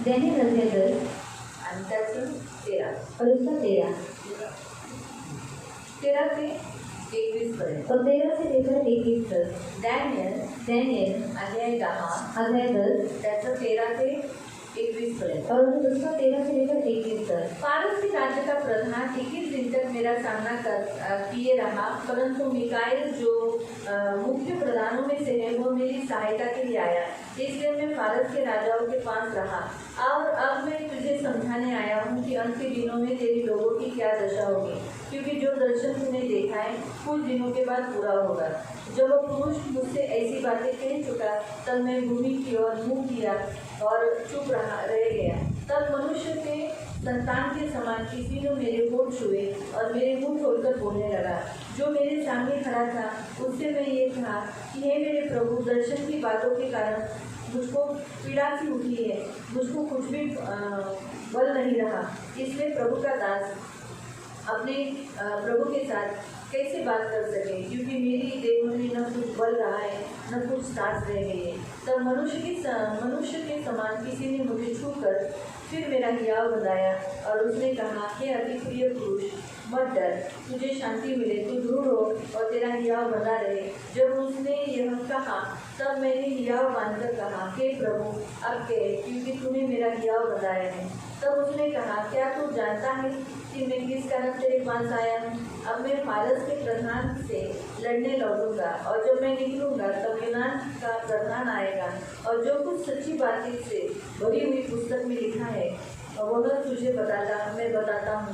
Daniel अध्याय 10 आणि त्याचं 13 और उसका 13 ते 21 पर्यंत. और 13 से लेकर 21 तक. डॅनियल अध्याय 10 अध्याय 10 त्याचं 13 ते 21 पर्यंत. और उसका 13 से लेकर 21 तक. फारस के राज्य का प्रधान 21 दिन तक मेरा सामना किए रहा, परंतु मिकाएल जो मुख्य प्रधानों में से है वो मेरी सहायता के लिए आया, इसलिए मैं फारस के राजाओं के पास रहा. और अब मैं तुझे समझाने आया हूँ कि अंत के दिनों में तेरे लोगों की क्या दशा होगी, क्योंकि जो दर्शन तूने देखा है कुछ दिनों के बाद पूरा होगा. जब वो पुरुष मुझसे ऐसी बातें कह चुका, तब मैं भूमि की ओर मुँह किया और चुप रह गया. तब मनुष्य के संतान के समान किसी ने मेरे होठ छुए और मेरे मुंह खोलकर बोलने लगा. जो मेरे सामने खड़ा था उससे मैं ये कहा कि हे मेरे प्रभु, दर्शन की बातों के कारण मुझको पीड़ा सी उठी है, मुझको कुछ भी बल नहीं रहा. इसलिए प्रभु का दास अपने प्रभु के साथ कैसे बात कर सके, क्योंकि मेरी देह में न कुछ बल रहा है न कुछ सांस रह गई है. तब मनुष्य के समान किसी ने मुझे छूकर फिर मेरा हियाव बंधाया और उसने कहा, हे अति प्रिय पुरुष, मत डर, तुझे शांति मिले, तू दृढ़ हो और तेरा हियाव बंधा रहे. जब उसने यह कहा तब मैंने हियाव बांधकर कहा, हे प्रभु, अब कह, क्योंकि तूने मेरा हियाव बंधाया है. तब उसने कहा, क्या तू जानता है कि मैं किस कारण तेरे पास आया हूँ? अब मैं फारस के प्रधान से लड़ने लौटूंगा, और जब मैं निकलूंगा तब यूनान का प्रधान आएगा, और जो कुछ सच्ची बातें से भरी हुई पुस्तक में लिखा है वह तुझे मैं बताता हूँ.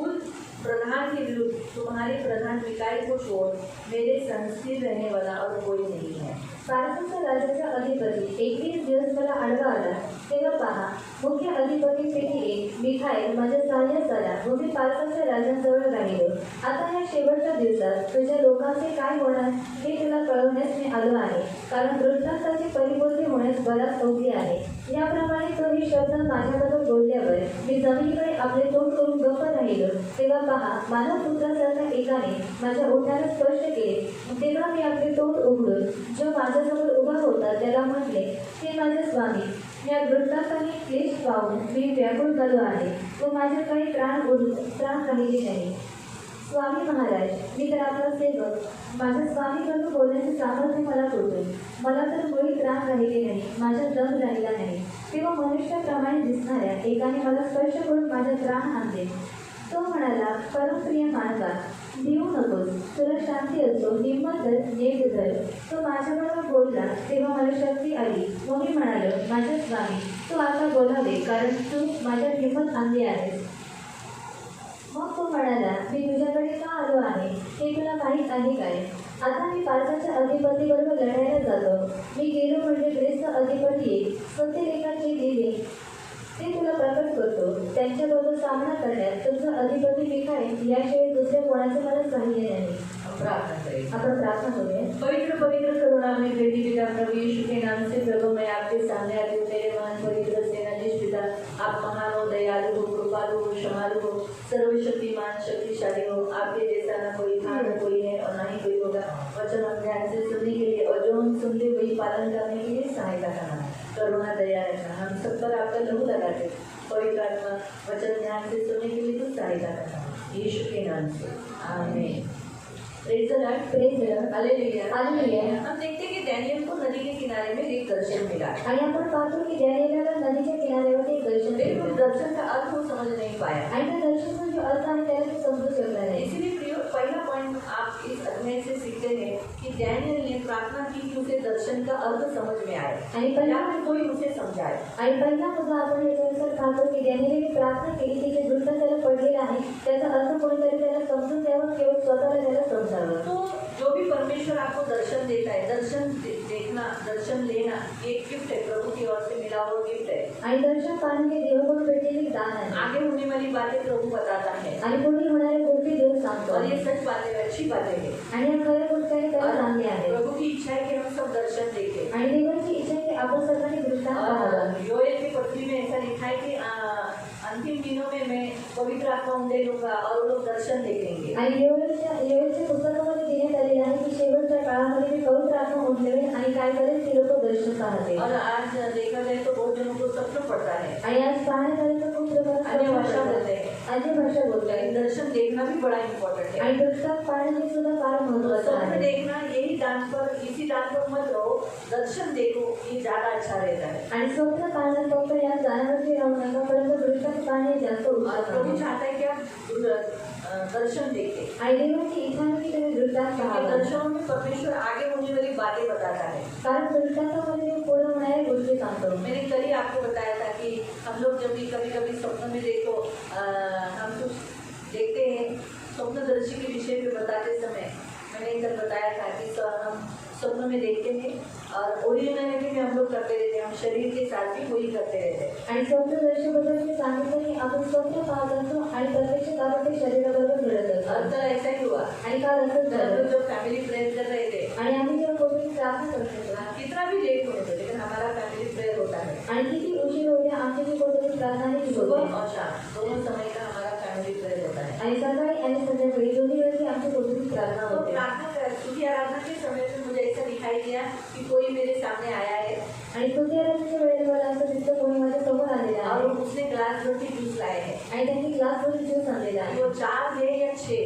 उस प्रधान के विरुद्ध तुम्हारे प्रधान मिकाएल को छोड़ मेरे संग स्थिर रहने वाला और कोई नहीं है. फारसाच्या राजाचा अधिपती 21 दिवस मला आडवा आला. तेव्हा पहा, मुख्य अधिपतींपैकी एक मिखाएल माझ्या सहाय्यास आला व मी फारसाच्या राजांजवळ राहिलो. आता या शेवटच्या दिवसात तुझ्या लोकांचे काय होणार हे तुला कळवण्यास मी आलो आहे, कारण दृष्टांताची परिपूर्ती होण्यास बराच अवधी आहे. याप्रमाणे तो हे शब्द माझ्याबरोबर बोलल्यावर मी जमिनीकडे आपले तोंड करून गप्प राहिलो. तेव्हा पहा, मानवपुत्रासारख्या एकाने माझ्या ओठाला स्पर्श केले. तेव्हा मी आपले तोंड उघडून जो माझ्याजवळ उभा होता त्याला म्हटले, हे माझे स्वामी, या वृत्तांताने क्लेश पाहून मी व्याकुळ झालो आहे व माझे काही प्राण राहिले नाही. स्वामी महाराज, मी तर आपला सेवक, माझ्या स्वामीकडून बोलण्याचे सामर्थ्य मला होते. मला तर मुळी त्राण राहिले नाही, माझा दम राहिला नाही. तेव्हा मनुष्याप्रमाणे दिसणाऱ्या एकाने मला स्पर्श करून माझा त्राण आणले. तो म्हणाला, परमप्रिय मानवा, भिवू नकोस, तुला शांती असो, हिंमत धर, नीट धर. तो माझ्याबरोबर बोलला तेव्हा मला शक्ती आली व मी म्हणालो, माझ्या स्वामी, तू आता बोलावे, कारण तू माझ्यात हिंमत आणली आहेस. मग तो म्हणाला, मी तुझ्याकडे का आलो आहे हे तुला माहीत आहे काय? आता मी फारसाच्या अधिपतीबरोबर लढायला जातो. मी गेलो म्हणजे ग्रीसचा अधिपती येईल, सत्य लेखाचे दिले ते तुला प्रकट करतो. त्यांच्याबरोबर सामना करण्यात तुमचा अधिपती मिखाएल याशिवाय दुसऱ्या कोणाचे मला सहाय्य नाही. प्रार्थना करें. आपण प्रार्थना करूया. पवित्र पवित्र करुणामय प्रेमी पिता प्रभु यीशु के नाम से प्रभु मैं आपके सामने आती हूँ. मेरे महान पवित्र सेनाधीश पिता, आप महान हो, दयालु हो, कृपालु हो, क्षमालु हो, सर्वशक्तिमान, शक्तिशाली हो. आपके जैसा न कोई था, न कोई है और न ही कोई होगा. वचन हम ध्यान से सुनने के लिए और जो हम सुनते वही पालन करने के लिए सहायता करना, करुणा दया रखना. हम सब पर आपका लहू लगाते. पवित्र आत्मा वचन ध्यान से सुनने के लिए तो सहायता करना, यीशु के नाम से आमीन. Praise the lord. Praise the lord. Hallelujah. Hallelujah. हम देखते हैं कि डैनियल को नदी के किनारे में एक दर्शन मिला. आणि आपण पाहतो की डॅनियलला नदीच्या किनाऱ्यावर एक दर्शन लेकिन दिसलं. उस दर्शन का अर्थ वो समझ नहीं पाया. आणि त्या दर्शनाचा जो अर्थ आहे त्याला तो समजू शकला नाही. इसीलिए प्रियो, पहला पॉइंट आप इस अध्याय से सीखते हैं कि डैनियल ने प्रार्थना की कि उसे दर्शन का अर्थ समझ में आए आणि या फिर कोई उसे समझाए. आणि पहिला मुद्दा आपण याच्यानुसार पाहतो की डॅनियलने प्रार्थना केली की जे दृष्ट त्याला पडलेला आहे त्याचा अर्थ कोणीतरी त्याला समजून द्यावं, केवळ स्वतःला त्याला समजावं. तो जो भी परमेश्वर आपको दर्शन देता है, दर्शन देखना, दर्शन लेना, एक गिफ्ट है, प्रभु की ओर से मिला हुआ गिफ्ट है. आणि दर्शन पाहणे हे देवाकडून भेटलेली दान आहे. आगे होने वाली बातें प्रभु बताता है आणि पुढे होणाऱ्या गोष्टी देव सांगतो. और ये सच बातें, अच्छी बातें हैं. आणि या खऱ्या गोष्टी आहे त्याला चांगली आहे. प्रभु की इच्छा है कि हम सब दर्शन देखें. आणि देवाची इच्छा आहे की आपण सर्वांनी दृष्टांत पाहावा. योएल की पत्री में ऐसा लिखा है कि अंतिम दिनों में मैं पवित्र आत्मा उंडे लूंगा और वो लोग दर्शन देखेंगे. आणि योएलच्या पुस्तकामध्ये देण्यात आलेले आहे की शेवटच्या काळामध्ये मी पवित्र आत्मा उंडवेन आणि काय करेल ते लोक दर्शन पाहते. और आज देखा जाए तो बहुत जनों को सपना पड़ता है. आणि आज पाहण्यात आलं तर खूप प्रकार अन्य भाषा बोलते हैं, अन्य भाषा बोलते हैं लेकिन दर्शन देखना भी बड़ा इम्पोर्टेंट है। आणि दृष्टांत पाहणे हे सुद्धा फार महत्त्वाचं स्वप्न आहे देखना यही दान पर, इसी दान पर मत रहो, दर्शन देखो, ये ज्यादा अच्छा रहता है। आणि स्वप्न पाहण्यात फक्त या जाण्यावरती राहू नका परंतु दृष्टांत पाहणे जास्त और उत्तम प्रभु आहे चाहता है कि आप दर्शन देखें, आणि देवाची इच्छा आहे की तुम्ही दृष्टांत क्योंकि पाहावा दर्शनों में परमेश्वर आगे होने वाली बातें बताता है। कारण दृष्टांतामध्ये तो पुढे होणाऱ्या गोष्टी सांगतो मैंने कल ही आपको बताया था कि हम लोग जब भी कभी कभी स्वप्न में देखो, हम कुछ देखते हैं स्वप्नदर्शी के विषय में बताते समय मैंने कल बताया था कि हम स्वप्न में देखते हैं और ओरिजिनलिटी में हम लोग करते रहते हैं, हम शरीर के साथ भी वही करते रहते हैं। आणि स्वप्नदर्शीबद्दल मी सांगितलं की आपण स्वप्न पाहत असतो आणि प्रत्यक्षात आपण ते शरीराबरोबर घडत और असतो कल ऐसा ही हुआ, आणि काल असंच जब हम झालं लोग जब फैमिली प्रेयर कर रहे थे, आणि आम्ही जेव्हा कोणी प्रार्थना करत होतो कितना भी लेट होने दो लेकिन हमारा फैमिली प्रेयर होता है। आणि किती उशीर होते आमची जी कोणतरी प्रार्थना ही सुबह होते और शाम दोनों समय का हमारा फैमिली प्रेयर होता है। आणि सकाळी आणि संध्याकाळी दोन्ही वेळी आमची कोणतरी प्रार्थना तो होते प्रार्थना स्तुति आराधना के समय में मुझे ऐसा दिखाई दिया कि कोई मेरे सामने आया है आणि स्तुती आराधनेच्या वेळेला मला असं दिसतं कोणी माझ्या समोर आलेलं और आहे उसने ग्लास भर के जूस लाए हैं। आणि त्यांनी ग्लासवर ज्यूस आणलेला आहे वो 4 थे या 6,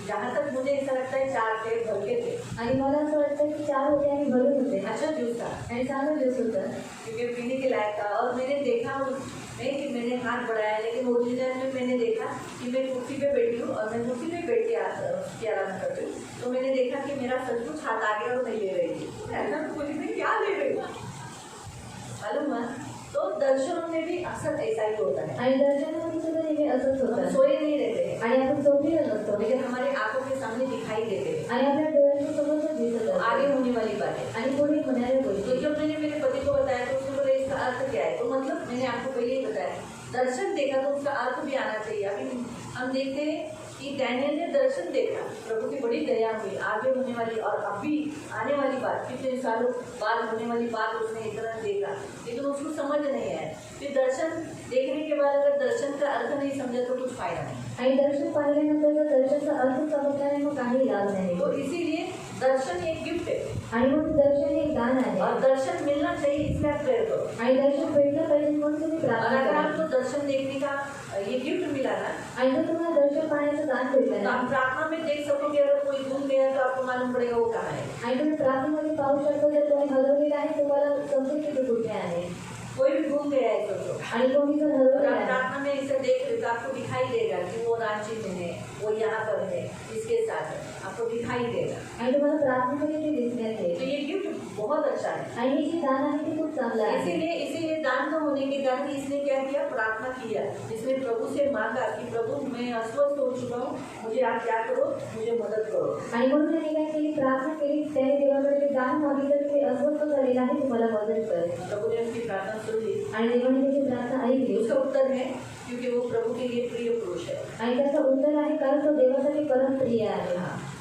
जहाँ तक मुझे ऐसा लगता है 4 थे, भर के थे। आणि मला असं वाटतं की 4 होते आणि भरून होते अच्छा जूस था आणि चांगलं ज्यूस होतं क्योंकि पीने के लायक था। और मैंने देखा नहीं कि मैंने हाथ बढ़ाया, लेकिन ओरिजिनल में मैंने देखा कि मैं कुर्सी पे बैठी हूँ और मैं कुर्सी पे बैठ के उसकी आराधना करती हूँ। तो मैंने देखा कि मेरा सचमुच हाथ आ गया और मैं ले रही थी। ऐसा तो बोली मैं क्या ले रही हूँ मालूम है। तो दर्शनों में भी अक्सर ऐसा ही होता है, आणि दर्शनामध्ये सुद्धा नेहमी असंच हम होतं सोए नहीं रहते हैं आणि आपण झोपलेलो नसतो लेकिन हमारे आंखों के सामने दिखाई देते हैं आणि आपल्या डोळ्यांच्या समोर तो दिसत आगे असतो होने वाली बातें। आणि पुढे होणाऱ्या तो गोष्टी जब मैंने मेरे पति को बताया तो उसने बोला इसका अर्थ क्या है, तो मतलब मैंने आपको पहले ही बताया दर्शन देखा तो उसका अर्थ भी आना चाहिए। अभी हम देखते हैं कि डैनियल ने दर्शन देखा, प्रभु की बड़ी दया हुई, आगे होने वाली और अभी आने वाली बात, कितने सालों बाद होने वाली बात उसने एक तरह देखा, लेकिन उसको समझ नहीं आया। फिर दर्शन देखने के बाद अगर दर्शन का अर्थ नहीं समझा तो कुछ फायदा नहीं। आणि दर्शन पाहिल्यानंतर जर दर्शनचा अर्थ समजल्याने मग काही लाभ नाही तो इसीलिए दर्शन एक गिफ्ट है आणि मग दर्शन हे दान आहे और दर्शन मिलना चाहिए, इसलिए आप प्रेयर करो। आणि दर्शन भेटलं पाहिजे म्हणून तुम्ही और प्रार्थना अगर करा आपको दर्शन देखने का ये गिफ्ट मिला ना, आणि जर तुम्हाला दर्शन पाहण्याचं दान भेटलं तो ना आप प्रार्थना में देख सकोगे अगर कोई घूम गया तो आपको मालूम पड़ेगा वो कहाँ है। आणि तुम्ही प्रार्थनेमध्ये पाहू शकता जर कोणी हरवलेलं आहे तुम्हाला समजेल की ते कुठे आहे कोई भी घूम गया है तो आणि कोणी जर और हरवलेलं आप आहे प्रार्थना में इसे देख रहे हो तो आपको दिखाई देगा कि वो रांची में है, वो यहाँ पर है, इसके साथ है, आपको दिखाई देगा। आणि तुम्हाला प्रार्थनेमध्ये ते दिसण्यात तो येईल ये गिफ्ट बहुत अच्छा है। आणि हे जे दान आहे ते खूप चांगलं आहे इसीलिए दान न होने के कारण इसने क्या किया, प्रार्थना किया। इसने प्रभु से मांगा कि प्रभु मैं अस्वस्थ हो चुका हूँ, मुझे आप क्या करो, मुझे मदद करो। आणि म्हणून त्यांनी काय केली प्रार्थना केली त्याने देवाकडे ते दान मागितलं की ते अस्वस्थ झालेलं आहे तुम्हाला मदत करेल प्रभु ने उसकी प्रार्थना सुन ली। आणि देवाने त्याची प्रार्थना ऐकली उसका उत्तर है क्योंकि वो प्रभु के लिए प्रिय पुरुष है। आणि त्याचं उत्तर आहे कारण तो देवासाठी परम प्रिय आहे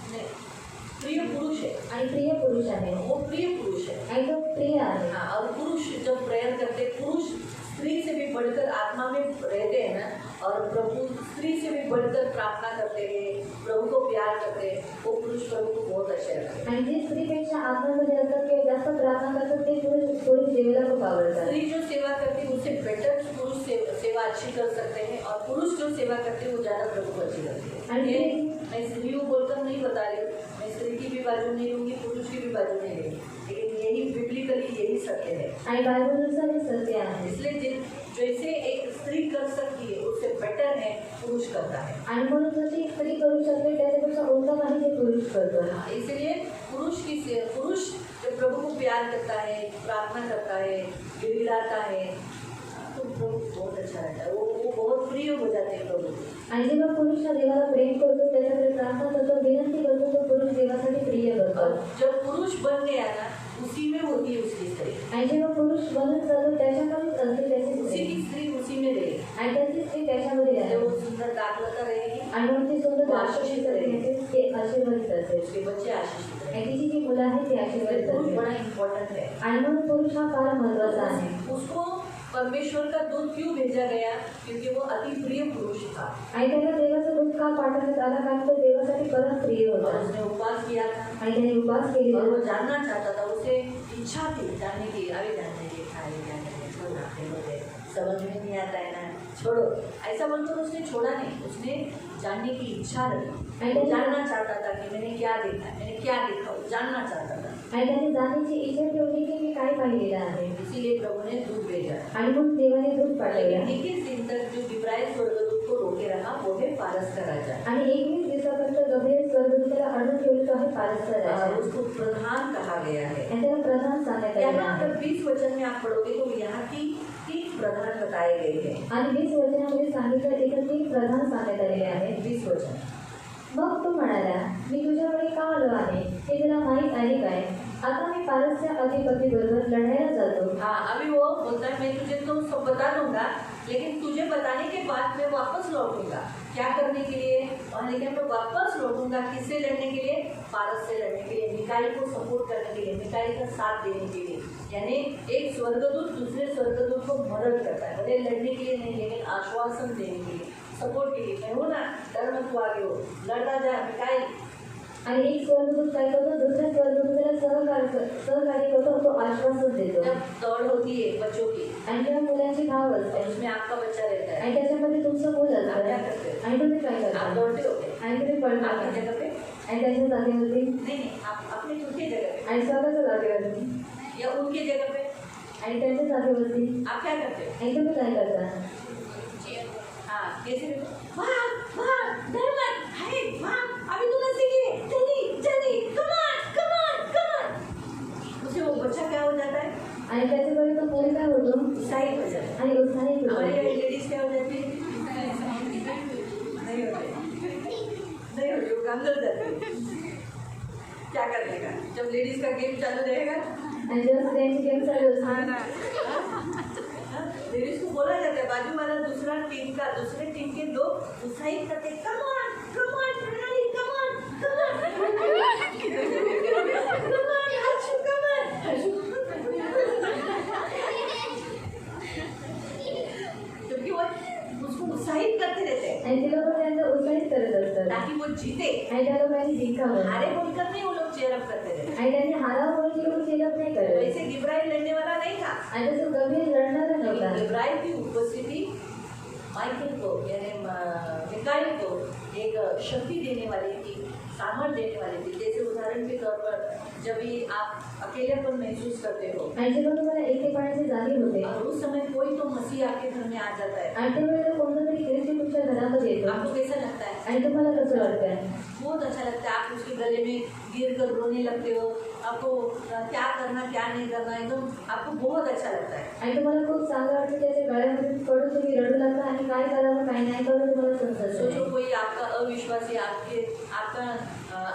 नहीं, प्रिय पुरुष है, आणि प्रिय पुरुष आहे वो प्रिय पुरुष है। आणि तो प्रिय आहे हाँ, और पुरुष जब प्रेयर करते, पुरुष स्त्री से भी बढ़कर आत्मा में रहते हैं ना, और प्रभु स्त्री से भी बढ़कर प्रार्थना करते हैं, प्रभु को प्यार करते हैं, वो पुरुष प्रभु को बहुत अच्छे लगते हैं। आणि जे स्त्रीपेक्षा आत्मामध्ये असतात किंवा जास्त प्रार्थना करतात ते पुरुष देवाला खूप आवडतात स्त्री जो सेवा करती है उससे बेटर पुरुष सेवा अच्छी कर सकते हैं, और पुरुष जो सेवा करते हैं वो ज़्यादा प्रभु को अच्छी लगती है। आणि ये स्त्री- मैं स्त्रियों बोलकर नहीं बता रही हूँ, मैं स्त्री की भी बाजू नहीं लूँगी, पुरुष की भी बाजू नहीं लूँगी, लेकिन यही बिब्लिकली यही सत्य है। आणि बायबलनुसार हे सत्य आहे इसलिए जैसे एक स्त्री कर सकती है उससे बेटर है पुरुष करता है। आणि म्हणून जशी स्त्री करू शकते त्याच्यापेक्षा उत्तम आहे ते पुरुष करतो इसलिए पुरुष जब प्रभु को प्यार करता है, प्रार्थना करता है, गिड़गिड़ाता है, तो प्रभु बहुत अच्छा रहता है, वो बहुत प्रिय हो जाते हैं प्रभु को। आणि जेव्हा पुरुष हा देवाला प्रेम करतो त्याच्याकडे प्रार्थना करतो विनंती करतो तो पुरुष देवासाठी प्रिय करतो और जब पुरुष बन गया ना उसी में होती है उसकी स्त्री, आणि जेव्हा पुरुष बनत जातो त्याच्याकडेच असते त्याची उसी स्त्री की स्त्री उसी में रहेगी, आणि त्याची स्त्री त्याच्यामध्ये इसलिए राहते वो सुंदर दाखलता रहेगी, आणि मग ती सुंदर आशीषित रहेगी, ते आशीर्वादित असेल उसके बच्चे आशीषित आणि रहेंगे। तिची जी मुलं आहेत ती इसलिए आशीर्वादित पुरुष असेल बड़ा इम्पोर्टेंट है। आणि म्हणून पुरुष हा फार महत्वाचा आहे उसको परमेश्वर का दूत क्यों भेजा गया, क्योंकि वो अति प्रिय पुरुष था आणि त्याला देवाचं दूत का पाठवण्यात आला कारण तो देवासाठी परम प्रिय और होता उसने उपवास किया था आणि त्याने उपास केलेला और वो जानना चाहता था, उसे इच्छा थी जानने की, अरे जानने की खाए क्या करें, क्यों नाते होते, समझ में नहीं आता है ना, छोड़ो। ऐसा बोलकर उसने छोड़ा नहीं, उसने जानने की इच्छा रखी। वो जानना चाहता था कि मैंने क्या देखा, मैंने क्या देखा, वो जानना चाहता था। आणि त्याने जाण्याची इच्छा ठेवली की मी काय पाहिलेलं आहे इसीलिए प्रभु ने दूध भेजा। आणि मग देवाने दूध पाठवलं. लेकिन 21 दिन तक जो जिब्राइल स्वर्गदूत को रोके रहा वो है फारस का राजा। आणि 21 दिवसापर्यंत गब्रिएल स्वर्गदूताला अडवून ठेवलं तो आहे फारसचा राजा. उसको प्रधान कहा गया है। आणि त्याला प्रधान सांगण्यात आलेलं यहाँ आहे. अगर 20 वचन में आप पढ़ोगे तो यहाँ की 3 प्रधान बताए गए हैं। आणि 20 वचनामध्ये सांगितलं एकत्र 3 प्रधान सांगण्यात आलेले आहेत. 20 वचन। मग तो म्हणाला, मी तुझ्याकडे का आलो आहे हे तुला माहीत आहे काय? आता मी फारसच्या अधिपतीबरोबर लढायला जातो. हाँ, अभी वो बोलता है मैं तुझे तो सब बता दूंगा, लेकिन तुझे बताने के बाद मैं वापस लौटूंगा। क्या करने के लिए? और लेकिन मैं वापस लौटूंगा किससे लड़ने के लिए? फारस से लड़ने के लिए, मिकाईल को सपोर्ट करने के लिए, मिकाईल का साथ देने के लिए। यानी एक स्वर्गदूत दूसरे स्वर्गदूत को मदद करता है, भले लड़ने के लिए नहीं लेकिन आश्वासन देने के लिए, सपोर्ट के लिए। मैं हूँ ना, डर मत तू आगे हो, लड़ता जा मिकाईल। आणि एक स्वर्गदूत काय करतो, दुसऱ्या स्वर्गदूताला सहकार्य करतो, तो आश्वासन देतो. जब दौड़ होती है बच्चों की आणि तेव्हा मुलांची धाव और असते उसमें आपका बच्चा रहता है, आणि त्याच्यामध्ये तुमचं मुल आप क्या असतं. करते हो? आणि तुम्ही काय आप करता? दौड़ते हो आणि तुम्ही पळता आपकी जगह पे? आणि त्याच्या जागेवरती नहीं, आप अपनी खुद की जगह पे आणि स्वतःच्या जागेवरती या उनकी जगह पे आणि त्यांच्या जागेवरती आप क्या करते हो? आणि तुम्ही काय करता? हाँ, कैसे? भाग भाग, डर मत, अरे भाग, अभी तू नहीं सीखी, जल्दी जल्दी, कम ऑन। उसे वो बच्चा क्या हो जाता है? आणि त्याच्याकडे तो मुल काय होतो उत्साहित हो जाता है। आणि उत्साहित हमारे होतो. लेडीज क्या हो जाती है? नहीं होते, नहीं होते, वो गंदल जाते हैं। क्या करने का? जब लेडीज का गेम चालू रहेगा, आणि जेव्हा स्त्रियांची गेम चालू हाँ असते ना, लेडीज को बोला जाता है, बाजू वाला दूसरे टीम के लोग उत्साहित करते, कम ऑन प्रणाली, कम ऑन, हर्षु। क्योंकि वो उसको उत्साहित करते रहते हैं आणि ते लोक त्यांना उत्साहित करत असतात ताकि वो जीते। आणि त्या लोकांनी जिंकावं. हारे बोलकर नहीं वो लोग चेयर अप करते रहते। आणि त्यांनी हारावं म्हणून ती लोक चेलप नाही करत. वैसे गिब्राइल लड़ने वाला नहीं था, आणि तसं गंभीर लढणारा नव्हता. गिब्राइल की उपस्थिति माइकल को यानी मिकाईल को एक शक्ति देने वाली थी, सामर्थ्य देने वाली थी। जैसे उदाहरण के तौर पर जब भी आप अकेलेपन महसूस करते हो आणि जेव्हा तुम्हाला एकटेपणाची जाणीव होते और उस समय कोई तो मसीह आपके घर में आ जाता है, आणि त्यावेळेला कोणता तरी ख्रिस्ती तुमच्या घरामध्ये येतो आपको कैसा लगता है? आणि तुम्हाला कसं वाटतं? बहुत अच्छा लगता है। आप उसके गले में गिर कर रोने लगते हो, आपको क्या करना क्या नहीं करना एकदम आपको बहुत अच्छा लगता है। आणि तुम्हाला खूप चांगलं वाटतं. त्याच्या गळ्यामध्ये पडून तुम्ही रडू लागता आणि काय करावं काय नाही करावं तुम्हाला समजत सोचो नाही. कोई आपका अविश्वासी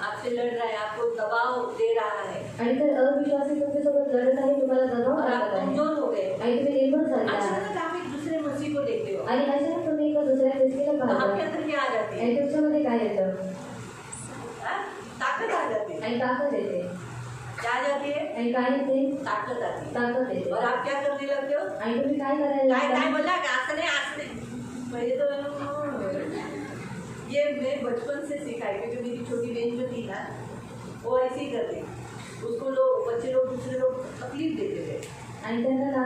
आपसे लड़ रहा है, आपको दबाव दे रहा है आणि तर अविश्वासी तुमच्यासोबत लढत आहे, तुम्हाला दबाव और आप टाकत आहे कमजोर हो गए। आणि तुम्ही निर्मळ झाले आहात. अचानक आप एक दूसरे मसीह को देखते हो, आणि अचानक तुम्ही एका दुसऱ्या ख्रिस्तीला तो आपके पाहता अंदर क्या आ जाती है? आणि तुमच्यामध्ये काय येतं? हाँ? ताकत आ जाती है। आणि ताकद येते. क्या आ जाती है? आणि काय येते? ताकत आती है। ताकद येते. और आप क्या करने लगते हो? आणि तुम्ही काय करायला काय लागता? बोला का असं नहीं। पहले तो ये मैं बचपन से सीखा है, क्योंकि मेरी छोटी बहन जो थी ना वो ऐसे ही करती, उसको बच्चे लोग दूसरे लोग तकलीफ देते थे आणि त्यांना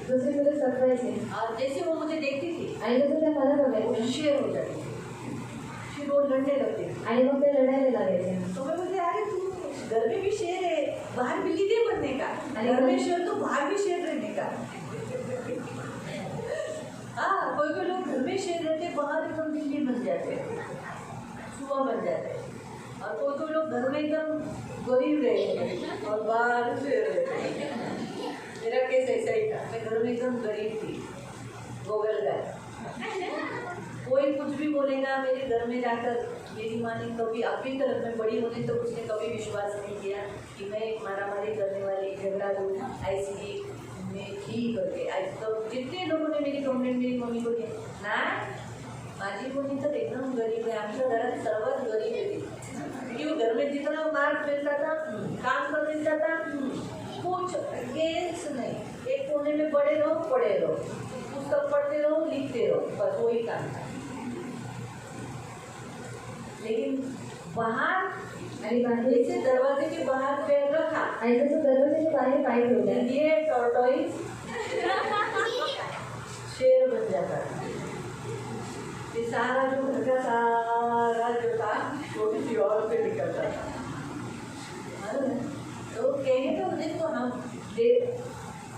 दुसरी मुलं सतवायचे और जैसे वो मुझे देखती थी आणि जसं त्या मला वो बघायचे शेर हो जाती थी, फिर वो लड़ने लगती थी। आणि मग ते लढायला लागायचे. तो मैं बोलते अरे तू घर में भी शेर है, बाहर बिल्ली नहीं बनने का, घर में शेर तो बाहर भी शेर रहने का। हाँ, कोई कोई लोग घर में शेर रहते, बाहर एकदम बिल्ली बन जाते, चूहा बन जाते, और कोई कोई लोग घर में एकदम गरीब रहते और बाहर शेर रहते। मेरा केस ऐसा ही था, मैं घर में एकदम गरीब थी, गोगल गाय। कोई कुछ भी बोलेगा मेरे घर में जाकर, मेरी माँ ने कभी अभी तक मैं बड़ी होने तक उसने कभी विश्वास नहीं किया कि मैं एक मारामारी करने वाली झगड़ा दूँ ऐसी मैं थी करके। तो जितने लोगों ने मेरी कंप्लेंट मेरी मम्मी को दी ना, माझी मुली तर एकदम गरीब आहे, आमच्या घरात सर्वात गरीब आहे ती, क्योंकि घर में जितना मार मिलता था, काम कर मिलता था, कुछ गेम्स नहीं, एक कोने में पड़े रहो, पुस्तक पढ़ते रहो, लिखते रहो, बस वही काम था। लेकिन बाहर आणि बाहेर जैसे दरवाजे के बाहर पैर रखा, आणि जसं दरवाजाच्या बाहेर पाय ठेवले ये टॉर्टोइज बन जाता था। ये सारा जो घर का सारा जो था वो किसी और पे निकलता था। तो कहेंगे तो देखो हम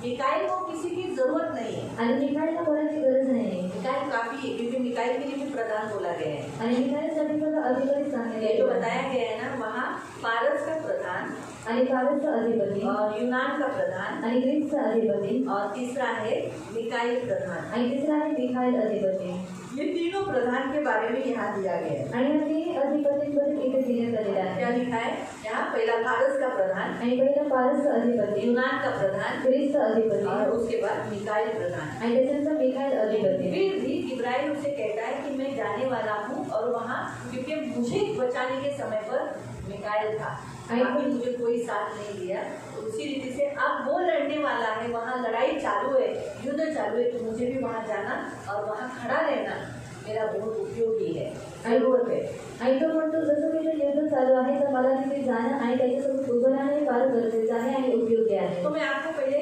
मिकाइल को किसी की जरूरत नहीं है। आणि मिकाईलला कोणाची गरज नाही. मिकाइल काफी है क्योंकि मिकाइल के लिए भी प्रधान बोला गया है। आणि मिकाईलसाठी सुद्धा अधिकारी ये सांगितले जो बताया गया है ना वहाँ पारस का प्रधान आणि फारसचा अधिपती और यूनान का प्रधान आणि ग्रीसचा अधिपती और तीसरा है मिकाइल प्रधान। आणि तिसरा आहे मिखाईल अधिपती. ये तीनों प्रधान के बारे में यहाँ दिया गया है। आणि या तिन्ही अधिपतींबद्दल इथे दिलेलं आलेलं आहे. क्या लिखा है यहाँ? पहला पारस का प्रधान, आणि पहिला फारसचा अधिपती, यूनान का प्रधान ग्रीसचा अधिपती और उसके बाद मिकाइल प्रधान। आणि त्याच्यानंतर मिखाईल अधिपती. फिर भी इब्राहिम उसे कहता है कि मैं जाने वाला हूँ और वहाँ क्योंकि मुझे बचाने के समय पर मिकाइल था, बाकी मुझे कोई साथ नहीं दिया। तो उसी रीति से अब वो लड़ने वाला है, वहाँ लड़ाई चालू है, युद्ध चालू है, तो मुझे भी वहाँ जाना और वहाँ खड़ा रहना मेरा बहुत उपयोगी है, जरूरत है। आणि तो म्हणतो जसं की ते युद्ध चालू आहे तर मला तिथे जाणं आणि त्याच्यासोबत उभं राहणं फार गरजेचं आहे आणि उपयोगी आहे. तो मैं आपको पहले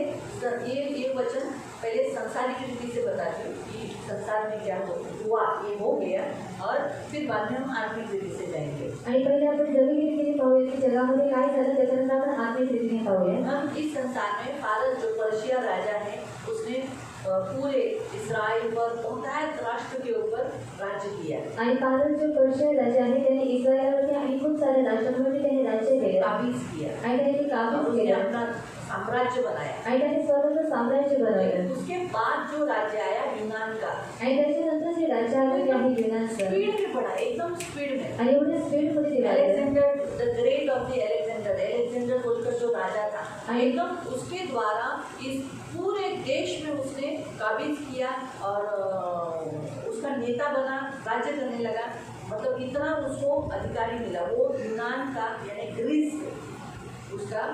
ये वचन पहले संसारिक रीति से बताती हूँ कि संसार में क्या हुआ, ये हो गया, और फिर बाद में हम आत्मिक रीति से जाएंगे। आणि पहिले आपण जगाची रीतीने पाहूया की जगामध्ये काय झालं, त्याच्यानंतर आपण आत्मिक रीतीने पाहूया. हम इस संसार में फारस जो पर्शिया राजा है उसने पूरे इस्राइल पर बहुतायत राष्ट्र के ऊपर राज्य किया, आणि फारस जो पर्शिया राजा आहे त्याने इस्रायलवरती आणि खूप सारे राष्ट्रांवरती त्याने राज्य केलं काबीज किया आणि त्याने ते काबीज और उसने केलं अपना साम्राज्य बनाया। आणि त्याने स्वतःचं साम्राज्य बनवलं. उसके बाद जो राज्य आया यूनान का, आणि त्याच्यानंतर जे राज्य आलं ते आहे युनानचं. स्पीड में बढ़ा, एकदम स्पीड में। आणि एवढ्या स्पीडमध्ये ते राहिलं. Alexander the great of the Alexander बोलकर जो राजा था, एकदम उसके द्वारा इस पूरे देश में उसने काबिज किया और उसका नेता बना, राज्य करने लगा। मतलब इतना उसको अधिकारी मिला। वो यूनान का यानी ग्रीस से उसका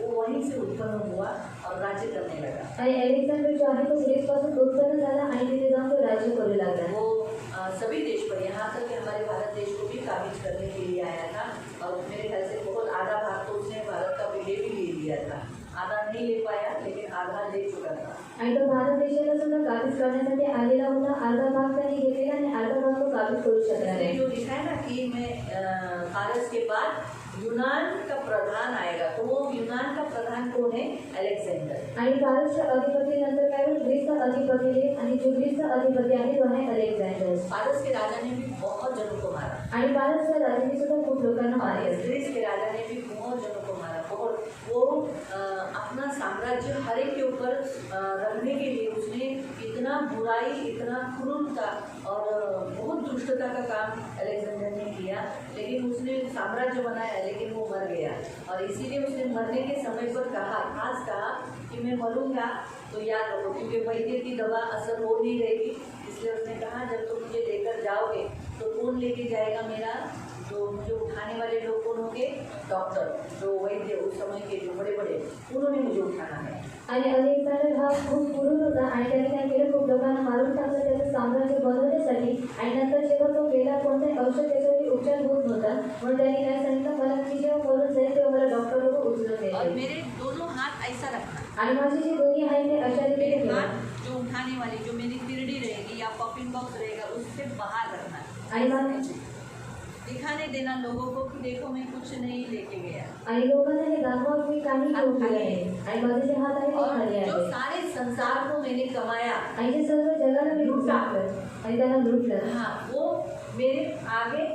वो वहीं से उत्पन्न हुआ और राज्य करने लगा। आणि अलेक्झांडर जो आहे तो ग्रीसपासून उत्पन्न झाला आणि तिथे जाऊन तो राज्य करू लागला. वो सभी देश पर, यहाँ तक कि हमारे भारत देश को भी काबिज करने के लिए आया था और मेरे ख्याल से बहुत आधा भाग तो उसने भारत का भी ले लिया था। आधा नहीं ले पाया लेकिन आधा ले चुका था। आणि तो भारत देशाला सुद्धा काबीज करण्यासाठी आलेला होता. अर्धा भाग त्याने घेतलेला आणि अर्धा भाग तो काबीज करू शकला नाही. जो लिखा है ना कि मैं फारस के बाद यूनान का प्रधान आएगा, तो वो यूनान का प्रधान कौन है? अलेक्जेंडर। आणि फारसच्या अधिपती नंतर काय होईल? ग्रीसचा अधिपती आहे आणि जो ग्रीसचा अधिपती आहे तो आहे अलेक्झांडर. फारस के राजा ने भी बहुत जनों को मारा आणि फारसच्या राजाने सुद्धा खूप लोकांना मारले. ग्रीस के राजा ने भी बहुत जनों को मारा। बहुत वो अपना साम्राज्य हर एक के ऊपर रखने के लिए उसने इतना बुराई, इतना क्रूरता और बहुत दुष्टता का काम अलेक्जेंडर ने किया। लेकिन उसने साम्राज्य बनाया लेकिन वो मर गया और इसीलिए उसने मरने के समय पर खास कहा कि मैं मरूंगा तो याद रखो, क्योंकि वैद्य की दवा असर हो नहीं रहेगी। इसलिए उसने कहा जब तुम मुझे लेकर जाओगे तो कौन लेके जाएगा मेरा, जो मुझे उठाने वाले लोग कौन होंगे? डॉक्टर, जो वैद्य उस समय के जो बड़े बड़े, उन्होंने मुझे उठाना है। आणि अलेक्झांडर हा खूप क्रूर होता आणि त्याने काय केलं, खूप लोकांना मारून टाकलं त्याचं साम्राज्य बनवण्यासाठी. आणि नंतर जेव्हा तो गेला कोणताही औषध त्याच्यावरती उपचार होत नव्हता म्हणून त्याने काय सांगितलं, मला मी जेव्हा मरून जाईल तेव्हा मला डॉक्टर लोक उचलून और द्यायचे मेरे दोनों हाथ ऐसा रखना, आणि माझे जे दोन्ही आहेत ते अशा रीतीने मेरे ठेवा. हाथ जो उठाने वाली जो मेरी तिरडी रहेगी या पॉपिंग बॉक्स रहेगा उससे बाहर रखना आणि मग दिखाने देना लोगों को कि देखो मैं कुछ नहीं लेके गया। आणि लोकांना हे दाखवा मी काही घेऊन गेले नाही आणि माझे जे हात आहे ते और खाली जो आहे सारे संसार को मैंने कमाया, आणि जे सर्व जगाला मी लूट टाकलं आणि त्यांना लुटलं हाँ वो मेरे आगे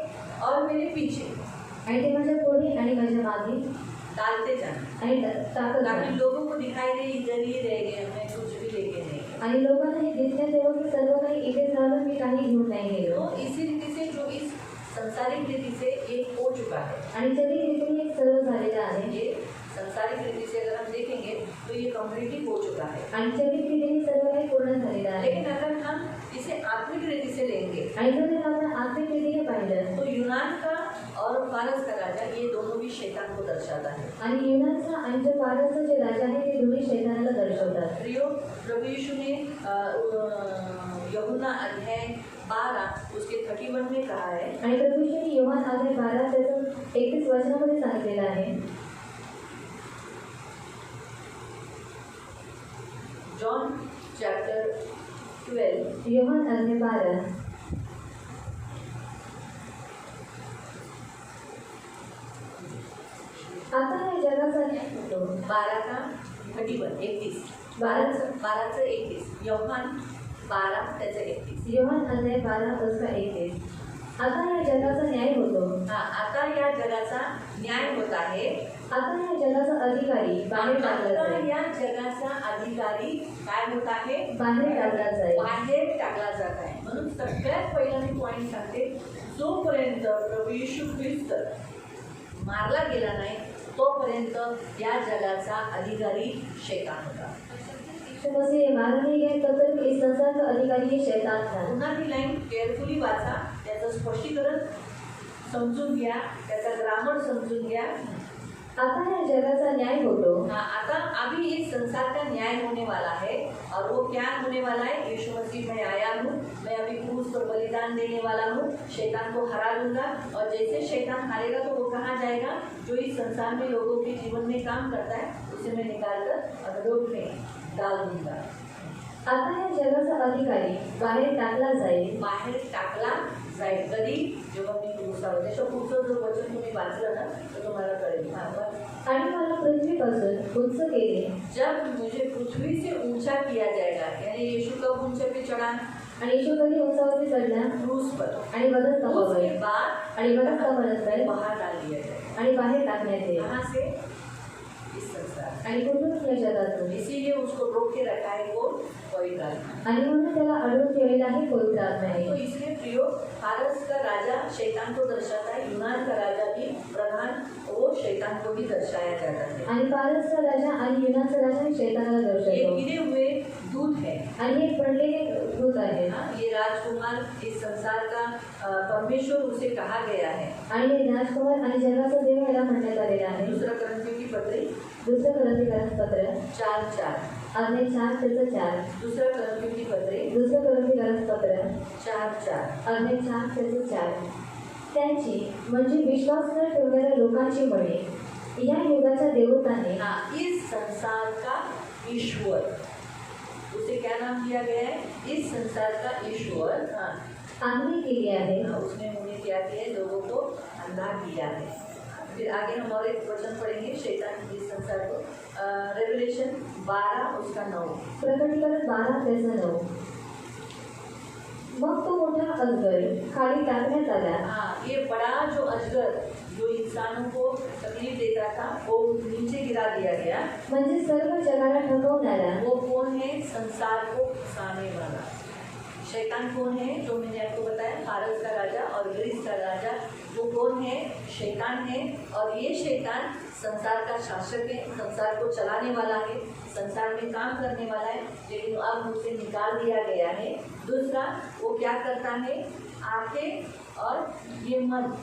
और मेरे पीछे आणि ते माझ्या पुढे आणि माझ्या मागे डालते जाना आणि टाकत ताकि जाणं. लोगों को दिखाई दे इधर ही रह गए, मैं कुछ भी लेके नहीं गया। आणि लोकांना हे दिसण्यात येवं की सर्व काही इथे झालं, मी काही घेऊन नाही गेलो. तो इसी रीति से जो इस संसारिक रीति से एक हो चुका है, आणि जरी रीतीने एक सर्व झालेलं आहे ये संसारिक रीति से अगर हम देखेंगे तो ये कंप्लीटली हो चुका है। आणि जैविक रीतीने सर्व काही पूर्ण झालेलं आहे. लेकिन अगर हम इसे आत्मिक रीति से लेंगे आणि जर आपण आत्मिक रीतीने पाहिलं तो यूनान का और फारस का राजा ये दोनों भी शैतान को दर्शाता है। आणि युनानचा आणि जो फारसचा जे राजा आहे ते दोन्ही शैतानाला दर्शवतात. प्रियो, प्रभु यीशु ने यूहन्ना अध्याय 12 उसके 31 में कहा है, आणि प्रभूजीने योहान अध्याय 12 त्याचं 31 वचनामध्ये सांगितलेलं आहे. John chapter 12. योहान अध्याय 12. आता या जगाचा न्याय होतो. 12 का 31 31 12चं 31 योहान 12 त्याचं 31. योहान अध्याय 12 उसका 31. आता या जगाचा न्याय होतो. आता या जगाचा न्याय होत आहे. आता या जगाचा अधिकारी बाहेर टाकला आता जाईल. या जगाचा अधिकारी काय होत आहे? बाहेर टाकला जाईल. बाहेर टाकला जात आहे. म्हणून सगळ्यात पहिला मी पॉईंट सांगते, जोपर्यंत प्रभू येशू ख्रिस्त मारला गेला नाही तोपर्यंत या जगाचा अधिकारी शैतान होता. तो मसीह मारा नहीं गया तब तक इस संसार का अधिकारी ये शैतान था. पुन्हा ती लाईन केअरफुली वाचा, त्याचं स्पष्टीकरण समजून घ्या, त्याचा ग्रामर समजून घ्या. आता या जगाचा न्याय होतो. आता अभी इस संसार का न्याय होने वाला है. और वो क्या होने वाला है? यीशु मसीह मैं आया हूँ, मैं अभी क्रूस पर बलिदान देने वाला हूँ, शैतान को हरा दूंगा. और जैसे शैतान हारेगा तो वो कहाँ जाएगा? जो इस संसार में लोगों के जीवन में काम करता है उसे मैं निकाल कर अधोलोक में डाल दूंगा. आता या जगाचा अधिकारी बाहेर टाकला जाईल. बाहेर टाकला जाईल. कधी? जेव्हा मी क्रूसावर. त्याच्या पुढचं जर वचन तुम्ही वाचलं ना तर तुम्हाला कळेल. आणि मला पृथ्वीपासून उंच केले. जब मुझे पृथ्वी से ऊंचा किया जाएगा, यानी यीशु कब ऊंचे पे चढ़ा? आणि येशू कधी उंचावरती चढला? क्रूस पर. आणि वधन उसके कमावले. बाद आणि वधन कमावल्यानंतर बाहर डाल दिया जाएगा. आणि बाहेर टाकण्यात येईल. कहाँ से? इस संसार. आणि कुठून या जगातून. इसीलिए उसको रोक के रखा है वो पवित्र आत्मा. आणि म्हणून त्याला अडवून ठेवलेला आहे पवित्र तो आत्म्याने. इसलिए प्रियो, फारस का राजा शैतान को दर्शाता है, यूनान का राजा भी प्रधान वो शैतान को भी दर्शाया जाता है. आणि पारसचा राजा आणि युनानचा राजा शैतानाला ये दर्शवतो. गिरे हुए दूत है. आणि एक पडलेले दूत आहे. ये राजकुमार इस संसार का परमेश्वर उसे कहा गया है. आणि हे राजकुमार आणि जगाचा देव याला म्हणण्यात आलेला आहे. दूसरा करंथियों की पत्री दुसरं करंथीकरणपत्र 4:4. अध्याय 4 त्याचं 4. दुसरा करंथियों की पत्री दुसरं करंथीकरणपत्र 4:4. अध्याय 4 त्याचं 4. त्यांची म्हणजे विश्वास न ठेवणाऱ्या लोकांची बळे या युगाच्या देवताने इस संसार का ईश्वर, उसे क्या नाम दिया गया है? इस संसार का ईश्वर. आंधळी केली आहे. उसने उन्हें क्या किया है? लोगों को अंधा किया है. फिर आगे हम और एक वचन पढ़ेंगे शैतान इस संसार को. रेवलेशन 12 उसका 9. प्रकटीकरण 12 त्याचं 9. मग तो मोठा अजगर खाली टाकण्यात आला. ये बड़ा जो अजगर जो इंसानों को तकलीफ देता था वो नीचे गिरा दिया गया. म्हणजे सर्व जगाला ठगवणारा. वो कौन है? संसार को फंसाने वाला. शैतान कौन है? जो मैंने आपको बताया, फारस का राजा और ग्रीस का राजा. वो कौन है? शैतान है. और ये शैतान संसार का शासक है, संसार को चलाने वाला है, संसार में काम करने वाला है. लेकिन अब उसे निकाल दिया गया है. दूसरा, वो क्या करता है? आंखें और ये मन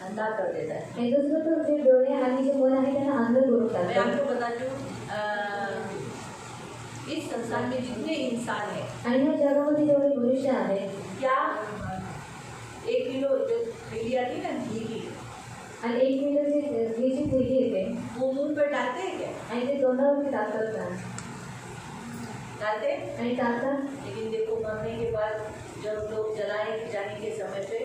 अंधा कर देता है. आणि दुसरं तो जे डोळे आणि जे मन आहे त्यांना अंध करून मैं टाकतो. आपको बता दूं, इस संसार में जितने इंसान हैं, आणि या जगामध्ये जेवढे मनुष्य आहेत क्या 1 किलो जो थैली आती है ना घी की, आणि 1 किलोची घीची थैली येते वो मुंह पर डालते हैं क्या? आणि ते तोंडावरती टाकतात ना. डालते हैं. आणि टाकतात. लेकिन देखो मरने के बाद जब लोग जलाए जाने के समय पे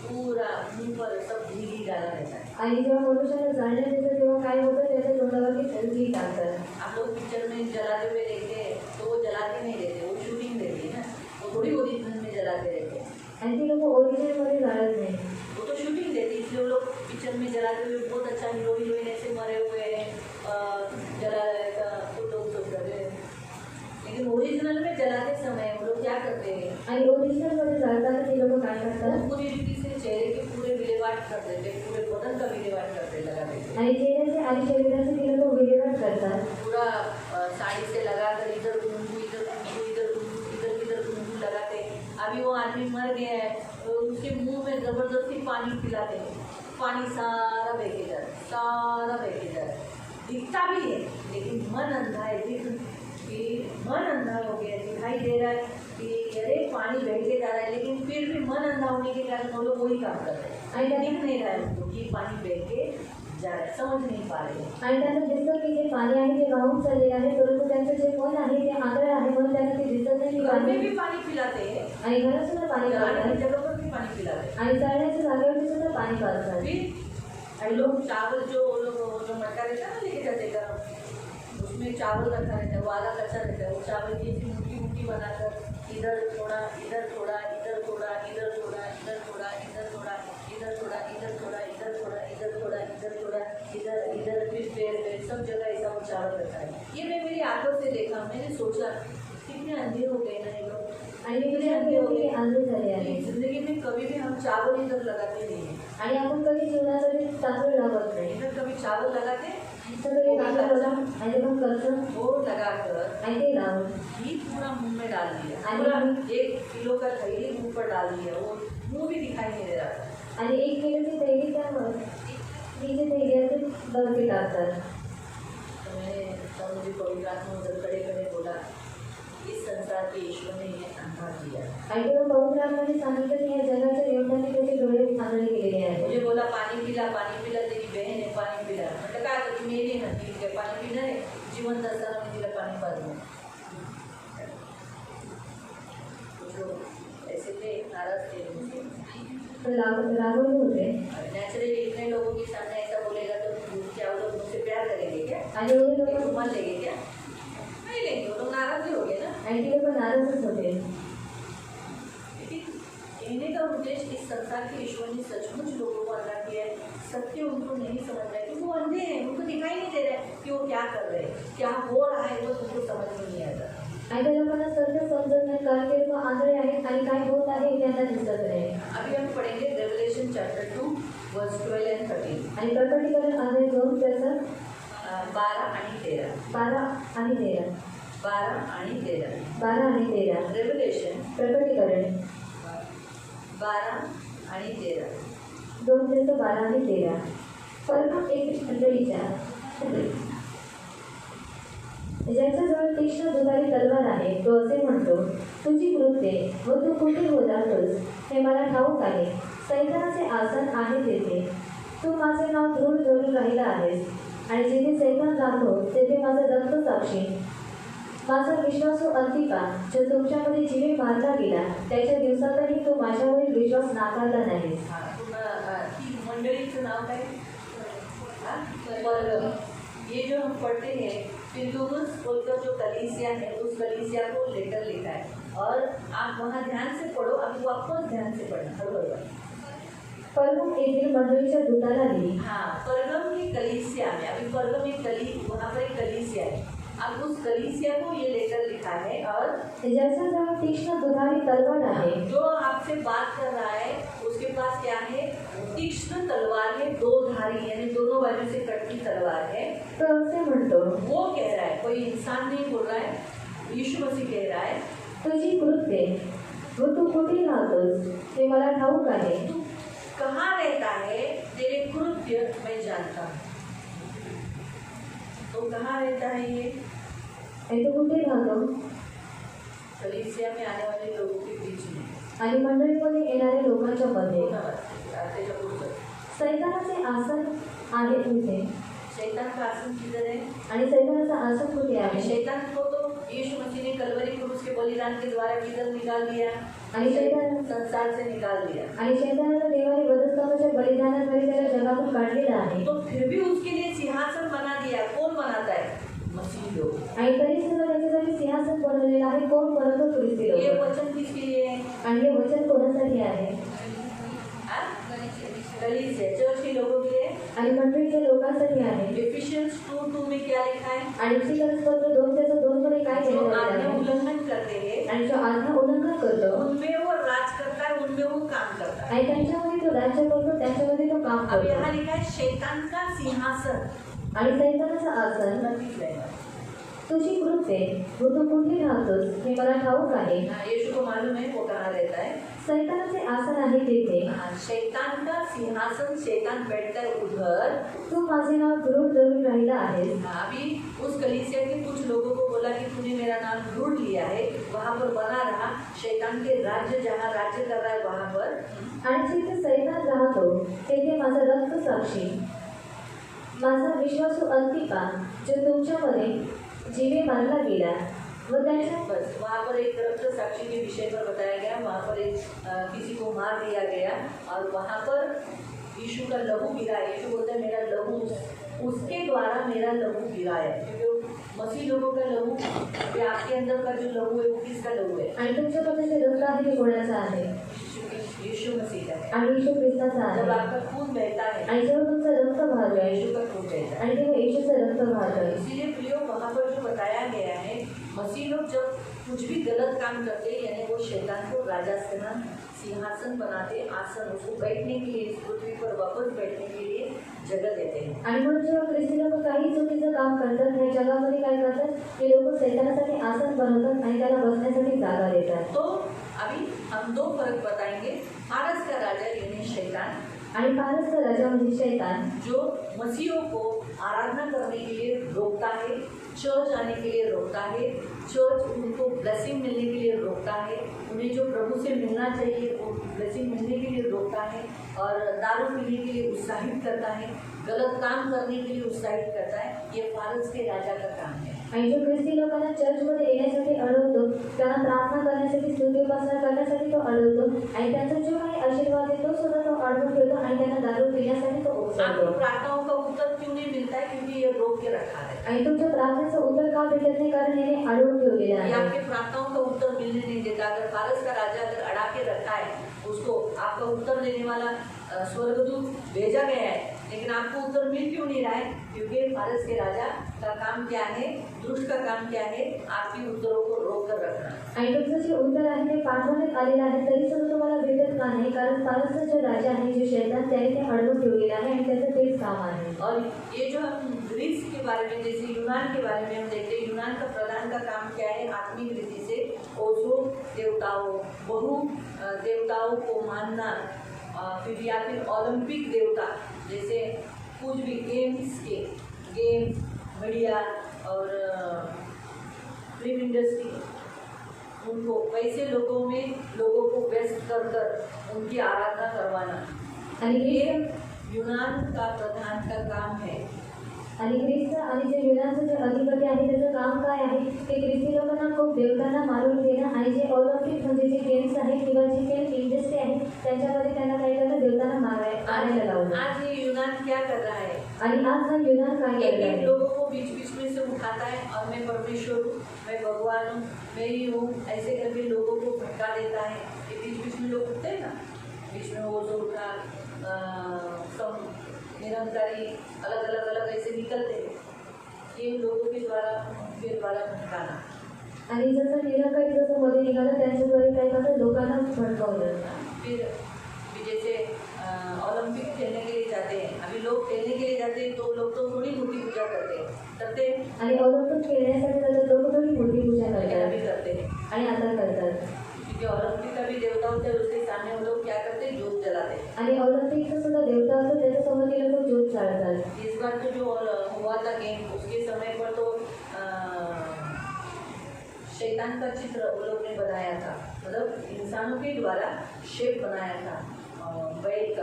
पूरा मुंह पर सब घी डाला रहता है. आणि जेव्हा मनुष्याला जाळण्यात येतं तेव्हा काय होतं? त्याच्या तोंडावरती घी टाकतात. आप लोग पिक्चर में जलाते हुए देखते हैं तो वो जलाते नहीं रहते, वो शूटिंग रहती है ना, वो थोड़ी ओरिजिनल में जलाते रहते हैं. आणि ती लोक ओरिजिनलमध्ये जाळत नाही. वो तो शूटिंग रहती है, इसलिए वो लोग पिक्चर में जलाते हुए बहुत अच्छा हीरो हीरोइन ऐसे मरे हुए हैं, जला रहेगा तो लोग तो करे. लेकिन ओरिजिनल में जलाते समय वो लोग क्या करते हैं? आणि ओरिजिनलमध्ये जाळताना ती लोक काय करतात? वो पूरी रीति से चेहरे के पूरे विलेवाट कर देते, पूरे बदन का विलेवाट करते, लगा देते. आणि चेहऱ्याचे आणि शरीराचे ती लोक विल्हेवाट करतात. पूरा साड़ी से लगाकर इधर कुंकू इधर कुंकू इधर कुंकू इधर किधर कुंकू लगाते. अभी वो आदमी मर गया है तो उसके मुंह में ज़बरदस्ती पानी पिलाते हैं. पानी सारा बहके जा रहा है, सारा बहके जा रहा है. दिखता भी है लेकिन मन अंधा है. कि मन अंधा हो गया, दिखाई दे रहा है कि अरे पानी बहके जा रहा है, लेकिन फिर भी मन अंधा होने के कारण वो लोग वही काम कर रहे हैं. आणि दिख त्यांना नहीं रहा है उनको कि पानी बह के जा रहा है, समझ नहीं पा रहे हैं। आणि त्यांना दिसतं की जे पाणी आहे ते वाहून चाललेले आहे, परंतु त्यांचं जे मन आहे ते आंधळ आहे, म्हणून त्यांना ते दिसत नाही की घर में पाणी. भी पानी पिलाते हैं, आणि घरात सुद्धा पाणी चलाने की पाजतात जगह पर भी पानी पिलाते हैं। आणि चालण्याच्या जागेवरती सुद्धा पाणी पाजतात. फिर लोग चावल जो वो जो मटका रहता है ना लेके जाते गरम, उसमें चावल रखा रहता है, वो आधा कच्चा रहता है, वो चावल की ऐसी मुट्ठी मुट्ठी बनाकर इधर थोड़ा इधर थोड़ा इधर थोड़ा इधर थोड़ा इधर थोड़ा इधर थोड़ा इधर थोड़ा इधर थोड़ा इधर थोड़ा इधर थोड़ा इधर थोड़ा इधर इधर फिर पैर पे सब जगह ऐसा वो चावल रखा है। ये मैं मेरी आंखों से देखा, मैंने सोचा कितने अंधे हो गए ना ये लोग, आणि मी विचार केला की आंधळे झाले आहे. जिंदगी में कभी भी हम चावल इधर लगाते नहीं हैं, आणि आपण कधी जीवनासाठी तांदूळ लावत नाही. इधर कभी चावल लगाते सगळे तांदूळ लावून आणि ते पण करतं वो लगाकर आणि ते लावून घी पूरा मुंह में डाल दिया, आणि पूरा 1 किलो का थैली मुंह पर डाल दिया, वो मुंह भी दिखाई नहीं दे रहा था। आणि 1 किलोची थैली त्यावर ती जी थैली आहे ती बरकी टाकतात. तो मैंने तब मुझे पवित्र आत्मा उधर खड़े खड़े बोला, इस संसार के ईश्वर ने ये अंधा किया। आणि तेव्हा पवित्र आत्म्याने सांगितलं की या जगाच्या देवतांनी त्याचे डोळे आंधळे केलेले आहेत. मुझे बोला पानी पिला तेरी बहन है पानी पिला, मतलब काय तर ती मेली ना, ती काय पाणी पिणार आहे, जिवंत असताना मी तिला पाणी पाजलं. कुछ लोग ऐसे थे, नाराज थे मुझसे। तर रागवले होते. नेचुरली इतने लोगों के सामने ऐसा बोलेगा तो क्या वो लोग मुझसे प्यार करेंगे क्या? आणि एवढे एक लोक रुमाल लेंगे क्या? नहीं लेंगे, वो लोग नाराज ही हो गए ना। आणि ती लोक नाराजच होते. लेकिन कहने का उद्देश्य इस संसार के ईश्वर ने सचमुच लोगों को अंधा किया है, सत्य उनको नहीं समझ रहा है, क्योंकि वो अंधे हैं, उनको दिखाई नहीं दे रहा है कि वो क्या कर रहे हैं, क्या हो रहा है, वो उनको समझ में नहीं आता। आणि त्या लोकांना सत्य समजत नाही, कारण ते लोक आंधळे आहेत आणि काय होत आहे हे त्यांना दिसत नाही. अभी हम पढ़ेंगे रेवलेशन चैप्टर 2 वर्स 12 and 13, आणि प्रकटीकरण अध्याय 2 त्याचं 12 आणि 13, 12 आणि 13, 12 आणि 13, 12 आणि 13. रेवलेशन प्रकटीकरण 12 आणि 13. 2 त्याचं 12 आणि 13. परंतु एक मंडळीच्या ज्याच्याजवळ तीक्ष्ण दुधारी तलवार आहे, तो असे म्हणतो, तुझी कृत्ये व तू कुठे होतास हे मला ठाऊक आहे. सैतानाचे आसन आहे तेथे तू माझे नाव दृढ धरून राहिला आहेस, आणि जिथे सैतान राहतो तेथे माझा रक्त साक्षी. माझा विश्वासू अंतिका जो तुमच्यामध्ये जीवे मारला गेला, त्याच्या दिवसातही तू माझ्यावरील विश्वास नाकारला नाहीस. ती मंडळीचं नाव काय? परगम. ये जो हम पढ़ते हैं फिलुलुस बोलकर जो कलीसिया है, उस कलीसिया को लेटर लिखा है, और आप वहाँ ध्यान से पढ़ो, आप वापस ध्यान से पढ़ना हर परगम येथील मंडळीच्या दूताला लिही. हाँ, परगम की कलीसिया में, अभी परगम एक वहाँ पर एक कलीसिया है, अब उस कलीसिया को ये लेटर लिखा है, और ज्याच्याजवळ तीक्ष्ण दुधारी तलवार आहे, जो आपसे बात कर रहा है उसके पास क्या है? तीक्ष्ण तलवार है, 2 धारी, यानी दोनों बाजू से कटती तलवार है. तो असे म्हणतो, वो कह रहा है, कोई इंसान नहीं बोल रहा है, यीशु मसीह कह रहा है, तुझी कृत्ये व तू कुठे राहतोस ते मला ठाऊक आहे. तू कहाँ रहता है, तेरे कृत्य मैं जानता हूँ. तो कहाँ रहता है ये? आणि तू कुठे राहतो? कलीसिया में आने वाले लोगों के बीच में. आणि मंडळीमध्ये येणाऱ्या लोकांच्या मध्ये. त्याच्या पुढचं. सैतानाचे आसन आहे तिथे, शैतान का आसन किधर है? आणि सैतानाचं आसन कुठे आहे? शैतान को तो यीशु मसीह ने कलवरी क्रूस के बलिदान के द्वारा किधर निकाल दिया? आणि शैतान संसार से निकाल दिया. आणि शैतानाला देवाने वधस्तंभाच्या बलिदानाद्वारे त्याला जगातून काढलेला आहे. तो फिर भी उसके लिए सिंहासन बना दिया. कौन बनाता है? मसीह लोग. आणि तरी सुद्धा त्याच्यासाठी सिंहासन बनवलेलं आहे. कोण बनवतो? ख्रिस्ती ये लोक. वचन किसके लिए है? आणि हे वचन कोणासाठी आहे? कलीसिया चर्च के लोगों के लिए. आणि मंडळीच्या लोकांसाठी आहे. एफिशियंस 2:2 में क्या लिखा है? आणि इफिसियन्सपत्र 2:2 मध्ये काय जो लिहिलेलं आज्ञा आहे? उल्लंघन करते हैं, आणि जो आज्ञा उल्लंघन करतो उनमें वो राज करता है, उनमें वो काम करता है. आणि त्यांच्यामध्ये तो राज्य करतो, त्यांच्यामध्ये तो काम अब यहाँ करतो. लिखा है शैतान का सिंहासन. आणि सैतानाचं आसन, नक्कीच रहेगा. तुझी कृत्ये व तू कुठे राहतोस हे मला ठाऊक आहे. यीशु को मालूम है वो कहाँ रहता है. सैतानाचे आसन आहे तेथे शैतान का सिंहासन, शैतान बैठता है उधर. तू माझे नाव दृढ धरून राहिला आहेस. अभी उस कलीसिया के कुछ लोगों को बोला कि तूने मेरा नाम ढूंढ लिया है, वहाँ पर बना रहा. शैतान के राज्य जहाँ राज्य कर रहा है वहाँ पर. आणि जिथे सैतान राहतो तेथे माझा रक्त साक्षी. माझा विश्वासू अंतिपा जो तुमच्यामध्ये जीवे मानला गेला व त्याच्या बस वहाँ पर एक तरफ साक्षी के विषय पर बताया गया, वहाँ पर एक किसी को मार दिया गया और वहाँ पर यीशु का लहू गिरा। यीशु बोलते हैं मेरा लहू, उसके द्वारा मेरा लहू गिरा है, क्योंकि मसीह लोगों का लहू, आपके अंदर का जो लहू है वो किसका लहू है? आणि तुमच्यामध्ये जे रक्त आहे ते कोणाचा आहे? यीशु मसीह का है। आणि यीशु ख्रिस्ताचा जब आहे। आपका खून बहता है आणि जेव्हा तुमचं रक्त वाहतं यीशु का खून बहता है। आणि तेव्हा येशूचं रक्त वाहतं। इसीलिए प्रियो वहाँ पर जो बताया गया है, मसीह लोग जब कुछ भी गलत काम करते यानी वो शैतान को राजासन सिंहासन बनाते, आसन उसको बैठने के लिए, इस पृथ्वी पर वापस बैठने के लिए जगह देते हैं। आणि म्हणून जेव्हा ख्रिस्ती लोक काही चुकीचं काम करतात या जगामध्ये काय करतात, ते लोक सैतानासाठी आसन बनवतात आणि त्याला बसण्यासाठी जागा देतात। तो अभी हम दो फर्क बताएंगे। फारस का राजा यानी शैतान, आणि फारसचा राजा म्हणजे शैतान जो मसीहों को आराधना करने के लिए रोकता है, चर्च आने के लिए रोकता है, चर्च उनको ब्लेसिंग मिलने के लिए रोकता है, उन्हें जो प्रभु से मिलना चाहिए वो ब्लेसिंग मिलने के लिए रोकता है, और दारू पीने के लिए उत्साहित करता है, गलत काम करने के लिए उत्साहित करता है। ये फारस के राजा का काम है। आणि जो ख्रिस्ती लोकांना चर्चमध्ये येण्यासाठी अडवतो, त्यांना प्रार्थना करण्यासाठी, स्तुतिउपासना करण्यासाठी तो अडवतो आणि त्यांचा जो काही आशीर्वाद आहे तो सुद्धा तो अडवून ठेवतो आणि त्यांना दारू पिण्यासाठी तो आपको उकसावतो। प्रार्थनाओं का उत्तर क्यों नहीं मिलता है? क्योंकि ये रोक के रखा है। आणि तुमच्या प्रार्थनेचं उत्तर का भेटत नाही? कारण याने अडवून ठेवलेलं ये आहे। आपके प्रार्थनाओं का उत्तर मिलने नहीं देता। अगर फारस का राजा अगर अड़ा के रखा है, उसको आपका उत्तर देने वाला स्वर्गदूत भेजा गया है, लेकिन आपको उत्तर मिल क्यों नहीं रहा है? क्योंकि फारस के राजा का काम क्या है, दुष्ट का काम क्या है? आपके उत्तरों को रोक कर रखना। आणि तुमचं जे उत्तर आहे ते पाठवण्यात आलेलं आहे तरी सुद्धा तुम्हाला भेटत का नाही? कारण फारसचा जो राजा आहे, जो शैतान, त्याने ते अडवून ठेवलेलं आहे आणि त्याचं तेच काम आहे। और ये जो हम ग्रीस के बारे में, जैसे यूनान के बारे में हम देखते हैं, यूनान का प्रधान का काम क्या है? आत्मिक रीति से ओसो देवताओं, बहु देवताओं को मानना, फिर या फिर ओलंपिक देवता, जैसे कुछ भी गेम्स, मीडिया और फिल्म इंडस्ट्री, उनको वैसे लोगों को व्यस्त कर उनकी आराधना करवाना, आणि ये ख्रिस्त यूनान का प्रधान का काम है। आणि ख्रिस्त आणि जे युनानचं जे अधिपती आहे त्याचं काम काय आहे? ते ख्रिस्ती लोकांना खूप देवतांना मारून घेणं आणि जे ऑलिम्पिक म्हणजे जे गेम्स आहेत किंवा जी फिल्म इंडस्ट्री आहे त्यांच्यामध्ये त्यांना काय करणं, देवतांना मारायला लावणं। आज ये यूनान क्या कर रहा है? आणि आज हा युनान काय एक करत एक आहे? लोगों को बीच बीच में से उठाता है और मैं परमेश्वर हूँ, मैं भगवान हूँ, मैं ही हूँ, ऐसे करके लोगों को भटका देता है। ये बीच बीच में लोग उठते हैं ना, बीच में वो जो उठा सब निरंकारी अलग ऐसे निकलते हैं, ये लोगों के द्वारा भटकाना। आणि जसं निरंकारी जसं मध्ये निघालं त्यांच्याद्वारे काय करतं, लोकांना भडकवलं। फिर जैसे ओलंपिक खेलने के लिए जाते हैं, अभी लोग खेलने के लिए जाते हैं तो लोग तो थोड़ी मूर्ति पूजा करते हैं, आणि ऑलिम्पिक खेळण्यासाठी जातात लोक थोडी मूर्ती पूजा लेकिन अभी करतात करते हैं, आणि आता करतात। क्योंकि ओलंपिक का भी देवता होता है, उसके सामने वो लोग क्या करते हैं, जोत जलाते हैं। आणि ऑलिम्पिकचा सुद्धा देवता असतो त्याच्यासमोर ते लोक ज्योत चालतात। इस बार तो जो हुआ था गेम, उसके समय पर तो शैतान का चित्र वो लोग ने बनाया था, मतलब इंसानों के द्वारा शेप बनाया था बैल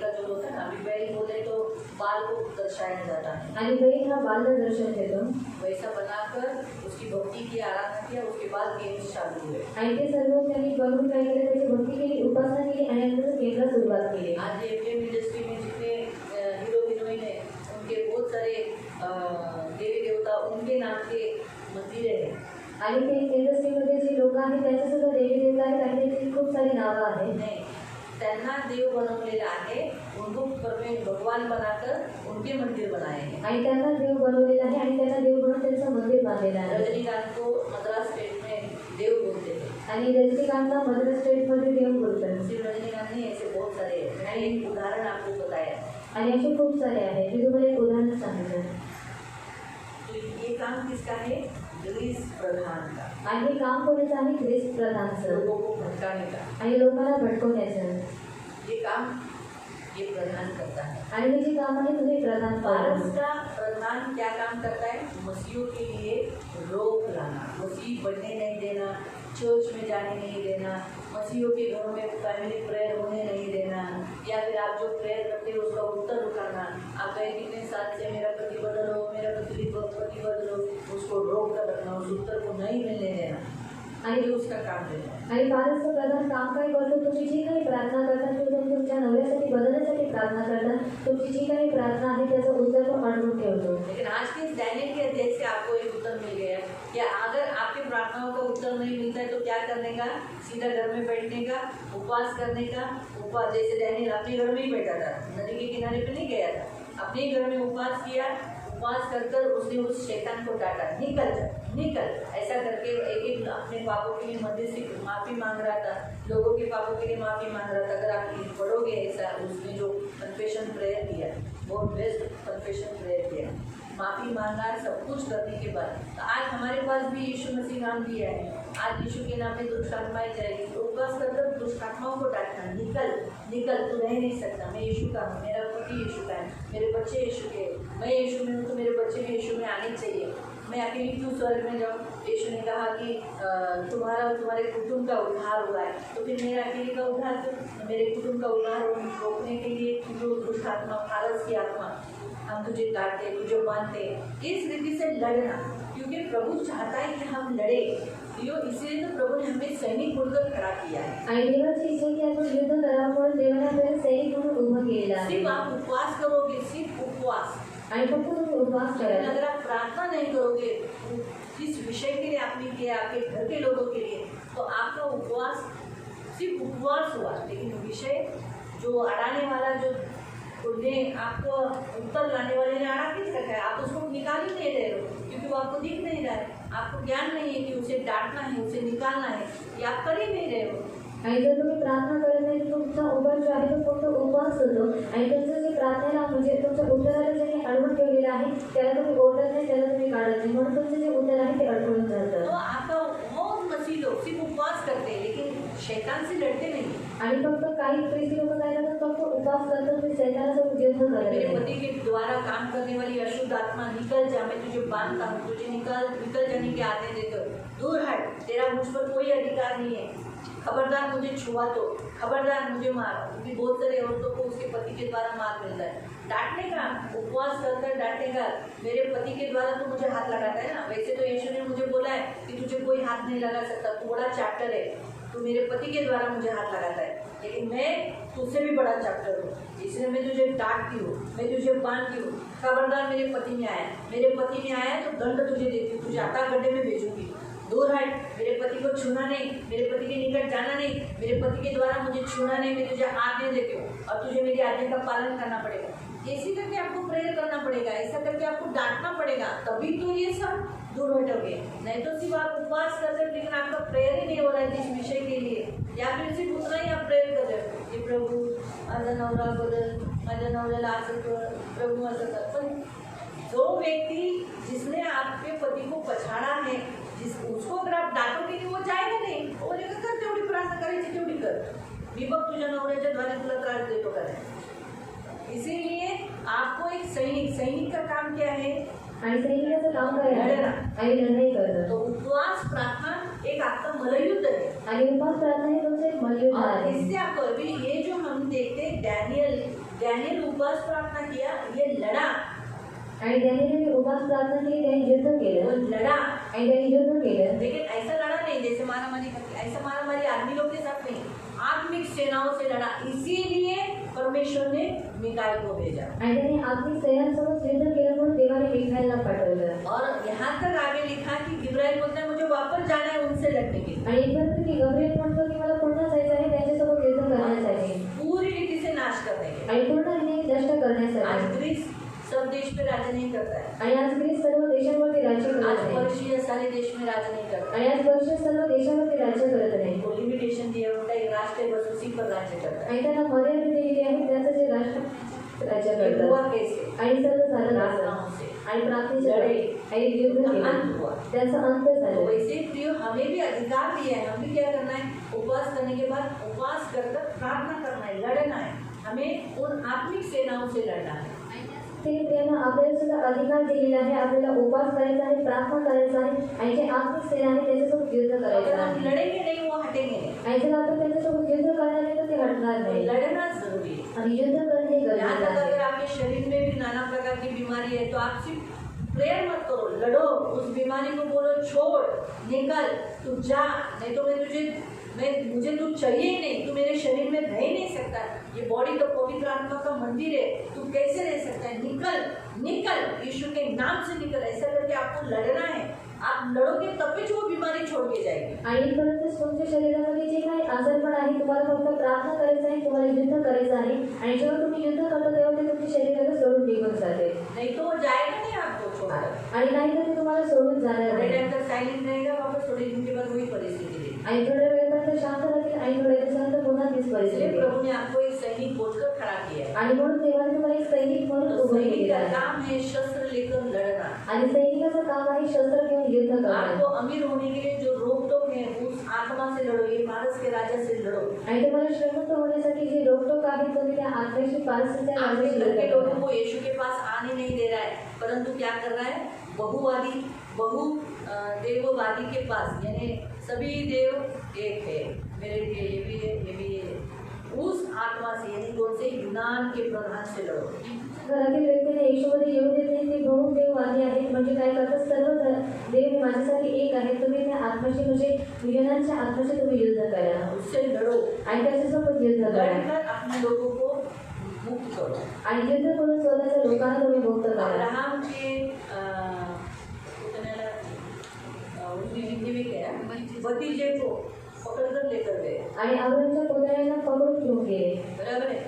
का जो होता है ना, अभी बैल बोले तो बाल को दर्शाया जाता है, आणि बैल हा बाल दर्शन देतो वैसा बनाकर उसकी भक्ति की आराधना किया, उसके बाद गेम्स चालू हुए। आणि ते सर्व त्यांनी बनवून काय केलं, त्याची भक्ती केली, उपासना केली आणि नंतर गेमला सुरुवात केली। आज ये फिल्म इंडस्ट्री में जितने हीरो हीरोइन है, उनके बहुत सारे देवी देवता, उनके नाम के मंदिर है। आणि ते इंडस्ट्रीमध्ये जे लोक आहेत त्यांचे सुद्धा देवी देवता आहेत आणि त्याची खूप सारी नावं आहेत। नहीं, त्यांना देव बनवलेला आहे, उनको भगवान बनाकर उनके मंदिर बनाए हैं। आणि त्यांना देव बनवलेला आहे आणि त्यांना देव बनवून त्यांचं मंदिर बांधलेलं आहे। रजनीकांत को मद्रास स्टेट में देव बोलते थे, आणि रजनीकांतला मद्रास स्टेटमध्ये देव बोलतात। सिर्फ रजनीकांत नहीं, ऐसे बहुत सारे हैं। मैंने एक उदाहरण आपको बताया, आणि असे खूप सारे आहेत, मी तुम्हाला एक उदाहरण सांगितलं। तो ये काम किसका है? ग्रीस प्रधान का। आणि हे काम कोणाचं आहे? ख्रिस्त प्रधानचं, लोगों को भटकाने का आणि लोकांना भटकवण्याचं। ये काम ये प्रधान करता है। आणि हे जे काम आहे तुम्ही प्रधान भारत पालन। का प्रधान क्या काम करता है? मसीहों के लिए रोक लाना, मसीह बढ़ने नहीं देना, चर्च में जाने नहीं देना, मसीहों के घरों में फैमिली प्रेयर होने नहीं देना, या फिर आप जो प्रेयर करते हो उसका उत्तर उठाना। आप कहे कितने साल से मेरा पति बदलो, मेरा पति बदलो, उसको रोक कर रखना, उस उत्तर को नहीं मिलने देना, आणि उसका काम देना। आणि फारच प्रधान काम काय करतो, तुम्ही जी काही प्रार्थना करता किंवा तुम्ही तुमच्या नवऱ्यासाठी बदलण्यासाठी प्रार्थना करता, तुमची जी काही प्रार्थना आहे त्याचं उत्तर तो अडवून ठेवतो। लेकिन आज के इस डैनियल के अध्याय से आपको एक उत्तर मिल गया कि अगर आपकी प्रार्थनाओं का उत्तर नहीं मिलता है तो क्या करने का? सीधा घर में बैठने का, उपवास करने का। उपवास जैसे डैनियल अपने घर में ही बैठा था, नदी के किनारे पे नहीं गया था, अपने ही घर में उपवास किया। उपवास कर कर उसने उस शैतान को डांटा, निकल जा, निकल। ऐसा करके एक एक अपने पापों के लिए मंदिर से माफ़ी मांग रहा था, लोगों के पापों के लिए माफ़ी मांग रहा था। अगर आप पढ़ोगे ऐसा, उसने जो कन्फेशन प्रेयर किया, बहुत बेस्ट कन्फेशन प्रेयर किया, माफ़ी मांगा सब कुछ करने के बाद। तो आज हमारे पास भी यीशु मसीह नाम दिया है, आज यीशु के नाम में दुष्ट आत्माएं जाएगी। तो उपवास कर कर दुष्ट आत्माओं को डांटना, निकल निकल, तू रह नहीं सकता, मैं यीशु का हूँ, मेरा पति यीशु का है, मेरे बच्चे यीशु के, मैं यीशु में हूँ तो मेरे बच्चे भी यीशु में आने चाहिए। मैं अकेली क्यों स्वर्ग में जाऊँ? यीशु ने कहा कि तुम्हारा और तुम्हारे कुटुंब का उद्धार हुआ है, तो फिर मेरा अकेले का उद्धार क्यों? मेरे कुटुंब का उद्धार रोकने के लिए जो दुष्ट आत्मा, फारस की आत्मा, हम तुझे डांटते, तुझे मानते, इस रीति से लड़ना, क्योंकि प्रभु चाहता है कि हम लड़े। इसलिए तो प्रभु ने हमें सैनिक बनकर खड़ा किया है। आणि देवाची इच्छा की आपण युद्ध करावं म्हणून देवाने आपल्याला सैनिक म्हणून उभं केलेलं आहे। सिर्फ आप उपवास करोगे, सिर्फ उपवास, आणि फक्त तुम्ही उपवास लेकिन करा। अगर आप प्रार्थना नहीं करोगे जिस विषय के लिए आपने किया, आपके घर के लोगों के लिए, तो आपका उपवास सिर्फ उपवास हुआ, लेकिन विषय जो अड़ाने वाला, जो आपको उत्तर लाने वाले ने अड़ा किस रखा है, आप उसको निकाल ही नहीं रहे हो, क्योंकि वो आपको दिख नहीं रहा है, आपको ज्ञान नहीं है कि उसे डांटना है, उसे निकालना है, ये आप कर ही नहीं रहे हो। आणि जर तुम्ही प्रार्थना करत नाही तर तुमचा उपास जो आहे तो फक्त उपवास होतो आणि तुमचं जे प्रार्थनेला म्हणजे तुमच्या उत्तराला जे काही अडवून ठेवलेलं आहे त्याला तुम्ही ओढत नाही, त्याला तुम्ही काढत नाही, म्हणून तुमचं जे उत्तर आहे ते अडवून जातं। तो आपका बहुत मसीह लोग सिर्फ उपवास करते हैं, लेकिन शैतान से लड़ते नहीं। आणि फक्त काही प्रीति लोक काय करतात, फक्त उपवास करतात, ते शैतानासोबत युद्ध करत मेरे नाही। पति के द्वारा काम करने वाली अशुद्ध आत्मा निकल जा, मैं तुझे बांधता हूँ, तुझे निकल जाने के आने देते हो, दूर हट, तेरा मुझ पर कोई अधिकार नहीं है, खबरदार मुझे छुआ तो, खबरदार मुझे मार। क्योंकि बहुत सारे औरतों को उसके पति के द्वारा मार मिलता है। डांटने का, उपवास कर कर डांटेगा, मेरे पति के द्वारा तो मुझे हाथ लगाता है ना, वैसे तो यीशु ने मुझे बोला है कि तुझे कोई हाथ नहीं लगा सकता, तू बड़ा चैप्टर है, तू मेरे पति के द्वारा मुझे हाथ लगाता है, लेकिन मैं तुझसे भी बड़ा चैप्टर हूँ, इसलिए मैं तुझे डांटती हूँ, मैं तुझे बांधती हूँ, खबरदार मेरे पति में आया, मेरे पति में आया तो दंड तुझे देती हूँ, तुझे आटा गड्ढे में भेजूंगी, दूर हट, मेरे पति को छूना नहीं, मेरे पति के निकट जाना नहीं, मेरे पति के द्वारा मुझे छूना नहीं, मैं तुझे आज्ञा देती हूँ और तुझे मेरी आज्ञा का पालन करना पड़ेगा। ऐसे करके आपको प्रेयर करना पड़ेगा, ऐसा करके आपको डांटना पड़ेगा, तभी तो ये सब दूर हटोगे। नहीं तो सिर्फ आप उपवास कर रहे हो लेकिन आपका प्रेयर ही नहीं हो रहा है जिस विषय के लिए, या फिर सिर्फ उतना ही आप प्रेयर कर रहे हो कि प्रभु माझा नवरा बदल, माझ्या नवऱ्याला असं कर, प्रभु असं कर। पण जो व्यक्ति जिसने आपके पति को पछाड़ा है, उसको अगर आप डांटोगे नहीं, वो जाएगा नहीं, वो बोलेगा कर तेवढी प्रार्थना करायची तेवढी कर, मी बघ तुझ्या नवऱ्याच्या द्वारे तुला त्रास देतो का नाही। इसीलिए आपको एक सैनिक का काम क्या है, आणि सैनिकाचं काम काय आहे, आणि लढाई करणं। तो उपवास प्रार्थना एक आपका मल्लयुद्ध है, आणि उपवास प्रार्थना हे तुमचं एक मल्लयुद्ध और आहे। इससे आपको अभी ये जो हम देखते डैनियल उपवास प्रार्थना किया, ये लड़ा, आणि त्याने उपवास प्रार्थना केली, त्याने युद्ध वो केलं लड़ा, आणि त्याने युद्ध केलं, लेकिन ऐसा लड़ा नहीं जैसे मारामारी करके, ऐसा मारामारी आदमी लोग के साथ नहीं, आत्मिक सेनाओं से लड़ा। इसीलिए परमेश्वर ने मिकाएल को भेजा, आणि त्याने आत्मिक सैन्यांसोबत युद्ध केलं म्हणून देवाने मिखाएलला पाठवलं। और यहाँ तक आगे लिखा कि गिब्राइल बोलता है मुझे वापस जाना है उनसे लड़ने के लिए, आणि इथपर्यंत की गब्रिएल म्हणतो की मला पुन्हा जायचं आहे त्यांच्यासोबत युद्ध करण्यासाठी पूरी रीति से नाश करने के लिए। आणि पूर्णपणे नष्ट आज करण्यासाठी। ग्रीस सब देश पे राज नहीं करता है, आणि आज ग्रीस सर्व देशांवरती राज्य करत आज नाही, पर्शिया सारे देश में राज नहीं करता, आणि आज पर्शिया सर्व देशावरती राज्य करत नाही, वो लिमिटेशन दिया उनका एक राष्ट्र है, बस उसी पर राज्य करता है। आणि त्यांना मर्यादा दिलेली आहे, त्याचं जे राष्ट्र राज्य ये करतात। हुआ कैसे, आणि सर्व झालं प्रार्थनाओं असं, से, आणि प्रार्थनेच्या लढे, आणि युद्ध केलं, अंत हुआ। त्याचा अंत तो झाला। वैसे प्रियो हमें भी अधिकार दिया है, हमें क्या करना है, उपवास करने के बाद उपवास कर प्रार्थना करना है, लड़ना है, हमें उन आत्मिक सेनाओं से लड़ना है। स्त्रियांना आपल्याला सुद्धा अधिकार दिलेला आहे. आपल्याला उपवास करायचा आहे, प्रार्थना करायचा आहे आणि जे आत्मिक सेना आहे त्याच्यासोबत युद्ध अगर करायचं हम आहे. लड़ेंगे नहीं वो हटेंगे नहीं। आणि जर आपण त्यांच्यासोबत युद्ध करणार नाही तर ते हटणार नाही. लड़ना जरूरी है। आणि युद्ध करणं हे यहाँ गरजेचं तक आहे. अगर आपके शरीर में भी नाना प्रकार की बीमारी है तो आप सिर्फ प्रेयर मत करो, लड़ो, उस बीमारी को बोलो छोड़, निकल, तू जा, नहीं तो मुझे तू चाहिए ही नहीं, तू मेरे शरीर में रह ही नहीं सकता, ये बॉडी तो पवित्र आत्मा का मंदिर है, तू कैसे रह सकता है, निकल निकल, यीशु के नाम से निकल। ऐसा करके आपको लड़ना है, आप लड़ोगे तब भी वो बीमारी छोड़ के जाएगी। आणि परंतु तुमच्या शरीरामध्ये जे काही आजारपण आहे तुम्हाला फक्त प्रार्थना करायचं आहे, तुम्हाला युद्ध करायचं आहे आणि जेव्हा तुम्ही युद्ध करता तेव्हा ते तुमच्या शरीराला सोडून निघून जाते. नहीं तो वो जाएगा नहीं आपको छोड़कर। आणि नाही तर ते तुम्हाला सोडून जाणार थोड़े नाही. टाइम तक साइलेंट रहेगा, वापस थोड़े दिन के बाद वही परिस्थिति रहेगी। आणि थोड्या वेळापर्यंत शांत राहतील आणि थोड्या दिवसानंतर पुन्हा तीच इसलिए परिस्थिती. प्रभु ने आपको एक सैनिक बोलकर खड़ा किया है। आणि म्हणून देवाने तुम्हाला एक सैनिक म्हणून उभे सैनिक केले का आहे. काम है शस्त्र लेकर लड़ना। आणि सैनिकाचं काम आहे शस्त्र घेऊन युद्ध आपको करणं. अमीर होने के लिए जो रोकटोक है उस आत्मा से लड़ो, ये पारस के राजा से लड़ो। आणि तुम्हाला श्रीमंत होण्यासाठी जी रोकटोक आहे तुम्ही त्या आत्म्याशी पारसीच्या आपके राजाशी घर युद्ध के करा. लोगों को यीशु के पास आने नहीं दे रहा है, परंतु क्या कर रहा है, बहुवादी देववादी के पास, यानी सभी देव एक है, मेरे लिए ये भी है, ये भी है, उस आत्मा से, यानी कौन से यूनान के प्रधान से लड़ो। घरातील व्यक्तीने येशूमध्ये येऊ देत नाही. ते बहुदेववादी आहेत, म्हणजे काय करतात, सर्व देव माझ्यासाठी एक आहे. तुम्ही त्या आत्म्याशी म्हणजे युनानच्या आत्म्याशी तुम्ही युद्ध करा उससे लड़ो आणि त्याच्यासोबत युद्ध करा लड़कर अपने लोगों को मुक्त करो। आणि युद्ध करून स्वतःच्या लोकांना तुम्ही मुक्त करा. अब्राहम के उनकी जिंदगी में क्या है, भतीजे को पकड़कर लेकर गए, आणि अब्रामच्या पुतळ्यांना पकडून घेऊन गेले. बराबर है।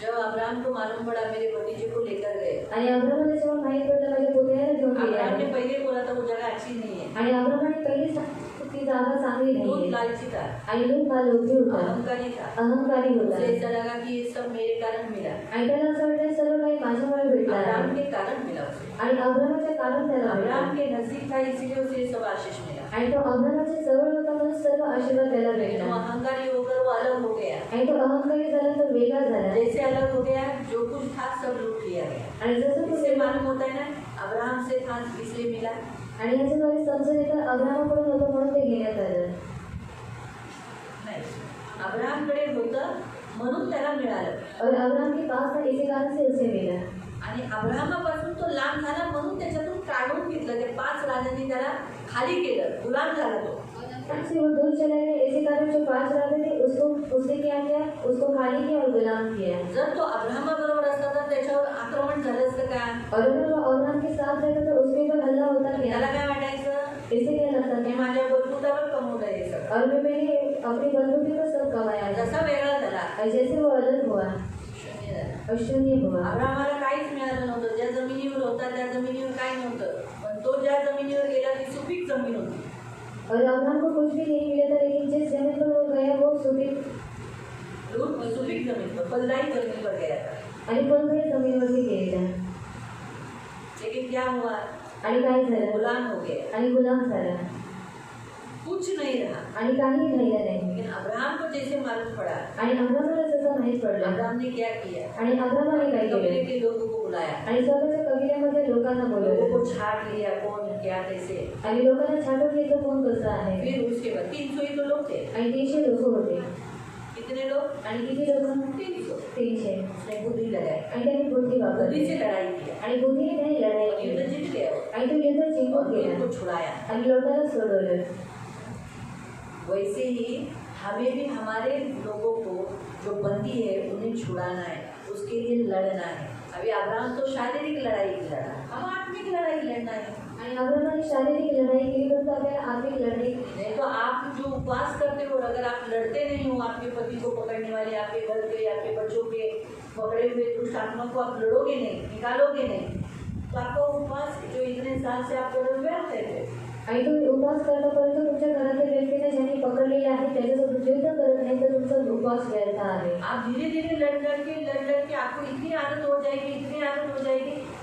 जब अब्राहम को मालूम पड़ा मेरे भतीजे को लेकर गए, आणि अब्रामाला जेव्हा माहीत पडलं माझ्या पुतळ्याला घेऊन गेले अब्राहम ने आहे. पहले बोला था वो जगह अच्छी नहीं है, आणि अब्रामाने पहिली ती जागा चांगली लूत नाही लालची था, आणि लूत हा लोभी होता, अहंकारी था, अहंकारी होता. उसे ऐसा लगा कि ये सब मेरे कारण मिला, आणि त्याला असं वाटलं सर्व काही माझ्यामुळे भेटलं अब्राहम आहे. के कारण मिला उसे, आणि अब्रामाच्या कारण त्याला अब्राहम भेटलं. के नजदीक था इसीलिए उसे सब आशीष मिला। आणि तो अब्रामाच्या जवळ होता म्हणून सर्व आशीर्वाद त्याला लेकिन वो भेटला. अहंकारी होकर वो अलग हो गया, आणि तो अहंकारी झाला तो वेगळा झाला. जैसे अलग हो गया जो कुछ था सब लूट लिया गया। आणि जसं तो इससे वेगळा मालूम होता है ना, अब्राहम से था इसलिए मिला, आणि याच्याद्वारे समजून येतं अब्रामाकडून होतं म्हणून ते घेण्यात आलं नाही, अब्राहमकडे होतं म्हणून त्याला मिळालं, और अब्राम के पास था इसी कारण से उसे मिला. आणि अब्राहमापासून तो लांब झाला म्हणून त्याच्यातून काढून घेतलं, ते 5 राजांनी त्याला खाली केलं, गुलाम झाला तो। से वो दूर चले गए, इसी कारण जो 5 राजा थे उसने क्या किया, उसको खाली किया और गुलाम किया. जर तो अब्राहमाबरोबर असता तर त्याच्यावर आक्रमण झालं असतं का? और अगर वो अब्राम के साथ रहता तो उसके ऊपर हल्ला होता त्याला क्या? काय वाटायचं, इसे क्या लगता मी था, माझ्या बलबुतावर कमवलं हे सगळं। और मैंने अपनी बंदूकी पर सब कमाया. जसा वेगळा झाला, और जैसे वो अलग हुआ शून्य झाला। और शून्य हुआ. अब्राहमाला काहीच मिळालं नव्हतं, ज्या जमिनीवर होता त्या जमिनीवर काही नव्हतं, पण तो ज्या जमिनीवर गेला ती सुपीक जमीन होती। और अब्राम को कुछ भी नहीं मिला था, लेकिन जिस जमीन पर वो गया वो सुपीक सुपीक जमीन पर, फलदायी जमीन पर गया था। आणि फलदायी जमिनीवरती गेला. लेकिन क्या हुआ, आणि काय झालं, गुलाम हो गया, आणि गुलाम झाला कुछ नहीं रहा। आणि काही राहिलं नाही. लेकिन अब्राहम को जैसे मालूम पड़ा, आणि अब्रामाला जसं माहीत पडलं अब्राहम ने क्या किया, आणि अब्रामाने काय कबीले केलं के लोगों को बुलाया, आणि स्वतःच्या कबिल्यामध्ये लोकांना लोगों बोलवलं को छाट लिया, कौन क्या कैसे। आणि लोकांना छाटून घेतलं कोण कसं आहे. फिर उसके बाद 300 ही तो लोग थे। आणि 300 लोक होते. कितने लोग, आणि किती लोक, 300। 300. उसने बुद्धि लगाई, आणि त्यांनी बुद्धी बुद्धि वापरली से लड़ाई किया, आणि बुद्धीने त्यांनी लढाई युद्ध केली जीत गया आणि तो युद्ध जिंकून और गेला उनको छुड़ाया। आणि लोकांना सोडवलं. वैसे ही हमें भी हमारे लोगों को जो बंदी है उन्हें छुड़ाना है, उसके लिए लड़ना है। अभी अब्राहम तो शारीरिक लड़ाई लड़ा, हम आत्मिक लड़ाई लड़ना है। आणि अब्रामाने शारीरिक लढाई केली, परंतु आपल्याला आत्मिक लढाई. नहीं तो आप जो उपवास करते हो, अगर आप लड़ते नहीं हो आपके पति को पकड़ने वाले, आपके घर के, आपके बच्चों के पकड़े हुए दुष्ट आत्मा को आप लड़ोगे नहीं, निकालोगे नहीं, तो आपका उपवास जो इतने साल से आप कर रहे हो व्यर्थ है। आणि तुम्ही उपवास करता परंतु तुमच्या घरातील व्यक्तीने ज्यांनी पकडलेले आहे त्याच्यासोबत युद्ध करत नाही तर तुमचा उपवास व्यर्थ आहे. आप धीरे धीरे लड़ के आपको इतनी आदत हो जाएगी,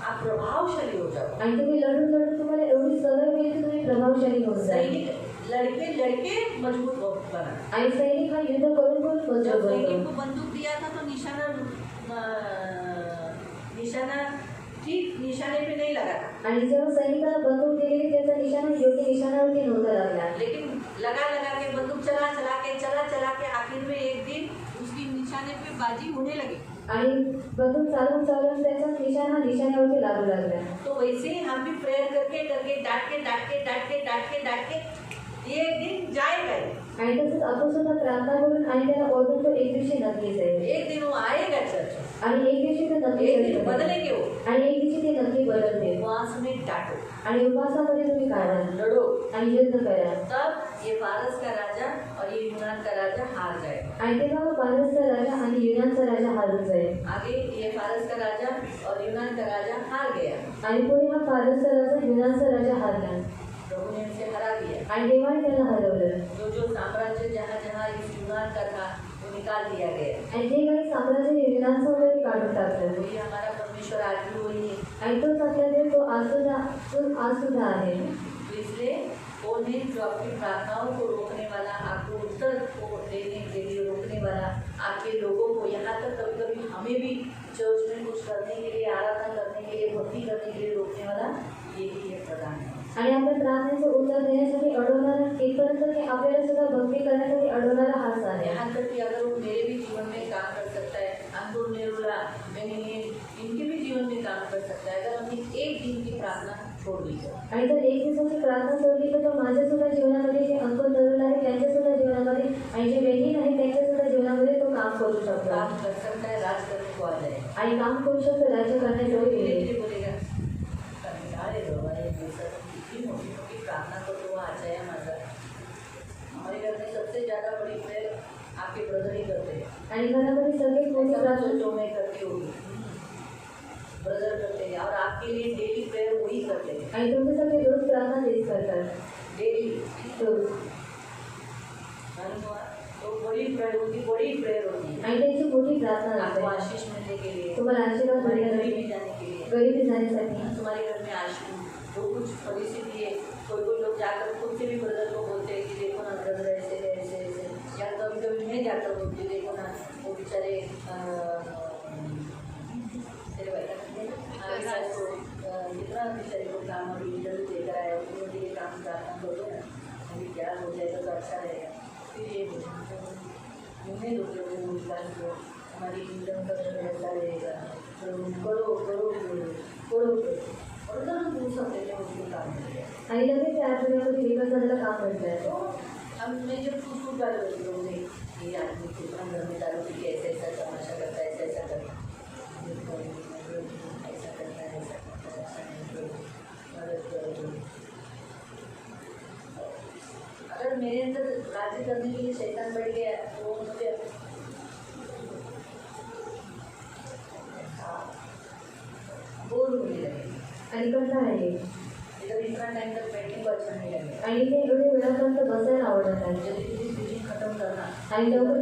आप प्रभावशाली हो जाओ। आणि तुम्ही लढून तुम्हाला एवढी सवय होईल की तुम्ही प्रभावशाली होऊन जाल. सैनिक लड़के मजबूत बना। आणि सैनिक हा युद्ध करून कोण जब मजबूत सैनिक होतो. को बंदूक दिया था तो निशाना ठीक निशाने पे नहीं लगा था, आणि जेव्हा सैनिकांना बंदूक दिली त्याचा निशाणा योग्य निशाणावरती नव्हता लागला. लेकिन लगा लगा के बंदूक चला चला के आखिर में एक दिन उसकी निशाने पे बाजी होने लगी. आणि बंदूक चालवून त्याचा निशाणा निशाण्यावरती लागू लागला. तो वैसे ही हम भी प्रेयर करके डांट के ये एक दिन जाएगा ही. आणि तसंच आपण सुद्धा प्रार्थना करून आणि त्याला ओळखून तो एक दिवशी नक्कीच आहे. एक दिन वो आएगा चर्च, आणि एक दिवशी ते नक्की एक दिन बदलेंगे वो. आणि एक दिवशी ते नक्की बदलते. उपवास में डांटो आणि उपवासामध्ये तुम्ही काढा लढो आणि युद्ध करा. तब ये फारस का राजा और ये यूनान का राजा हार जाएगा. आणि तेव्हा फारसचा राजा आणि युनानचा राजा हारून जाईल. आगे ये फारस का राजा और यूनान का राजा हार गया. आणि पुढे हा फारसचा राजा युनानचा राजा हारला प्रभु ने उसे हरा दिया. आणि देवाने त्याला हरवलं. जो साम्राज्य जहाँ जहाँ इस यूनान का था वो निकाल दिया गया. आणि जे काही साम्राज्य युनानचं वगैरे काढून टाकलं. वही हमारा परमेश्वर आज भी वही है. आणि तोच आपल्या देव तो आज सुद्धा आहे. तो इसलिए वो नहीं जो आपकी प्रार्थनाओं को रोकने वाला, आपको उत्तर को देने के लिए रोकने वाला, आपके लोगों को यहाँ तक कभी कभी हमें भी चर्च में कुछ करने के लिए, आराधना करने के लिए, भक्ति करने के लिए रोकने वाला यही है प्रधान है. आणि आपल्या प्रार्थनेचं उत्तर देण्यासाठी अडवणारा इथपर्यंत की आपल्याला सुद्धा भक्ती करण्यासाठी अडवणारा हाच आहे. यहाँ तक कि अगर वो मेरे भी जीवन में काम कर सकता है, अंकुर नेरुला इनके भी जीवन में काम कर सकता है अगर हमने एक दिन की प्रार्थना छोड़ दी. आणि जर एक दिवसाची प्रार्थना सोडली तर तो माझ्या सुद्धा जीवनामध्ये जे अंकुर नरुल आहे त्यांच्या सुद्धा जीवनामध्ये आणि जे बेहीन आहे त्यांच्या सुद्धा जीवनामध्ये तो काम करू शकतो. काम कर सकता है, राज करने को आ जाए. आणि काम करू शकतो, राज्य करण्यासाठी बोलेगा अरे बाबा ये इतनी मोटी मोटी प्रार्थना करतो आचार्य माझा. हमारे घर में सबसे ज़्यादा बड़ी प्रेयर आपके ब्रदर ही करते हैं. आणि घरामध्ये सगळी मोठी प्रार्थना जो मैं करती होगी ब्रदर करते हैं और आपके लिए डेली प्रेयर वही करते हैं. आणि तुमचे सगळे रोज प्रार्थना तेच करतात डेली रोज. तो बड़ी प्रेयर होती है. आणि त्यांची मोठी प्रार्थना आपको असते आशीष मिलने के लिए, तुम्हाला आशीर्वाद तुम्हारे घर मिळण्यासाठी, में जाने के लिए, गरिबी जाण्यासाठी. तुम्हारे घर में आशीष जो कुछ परिस्थिति है. कोई लोग जाकर खुद से भी ब्रदर को बोलते हैं कि देखो ना ब्रदर ऐसे या कभी कभी मैं जाकर बोलती देखो ना वो बेचारे कितना बेचारे को काम अभी इंटरव्यू देकर आया उन्होंने ये काम प्रार्थना करो ना अभी क्या हो जाएगा तो अच्छा रहेगा. फिर ये उन्हें लोग हमारी इनकम का ऐसा रहेगा तो करो और जरूर दूर सकते हैं उसको काम करेगा. आणि लगेच त्या आठवड्यामध्ये विकास झालेलं काम करतात. तो हम मैं जब खूब बार होती हूँ ये आदमी कितना घर में डालो कि ऐसा ऐसा तमाशा करता है ऐसा करता है ऐसा करता है ऐसा नहीं करो. अगर मेरे अंदर राज्य करने के लिए शैतान बढ़ गया तो मुझे बोर होने लगेगा. आणि कंटाळा येईल. इधर इतना टाइम तक बैठने को अच्छा नहीं लगेगा. आणि ते एवढे वेळापर्यंत बसायला आवडत नाही. जल्दी जल्दी खत्म करना आणि लवकर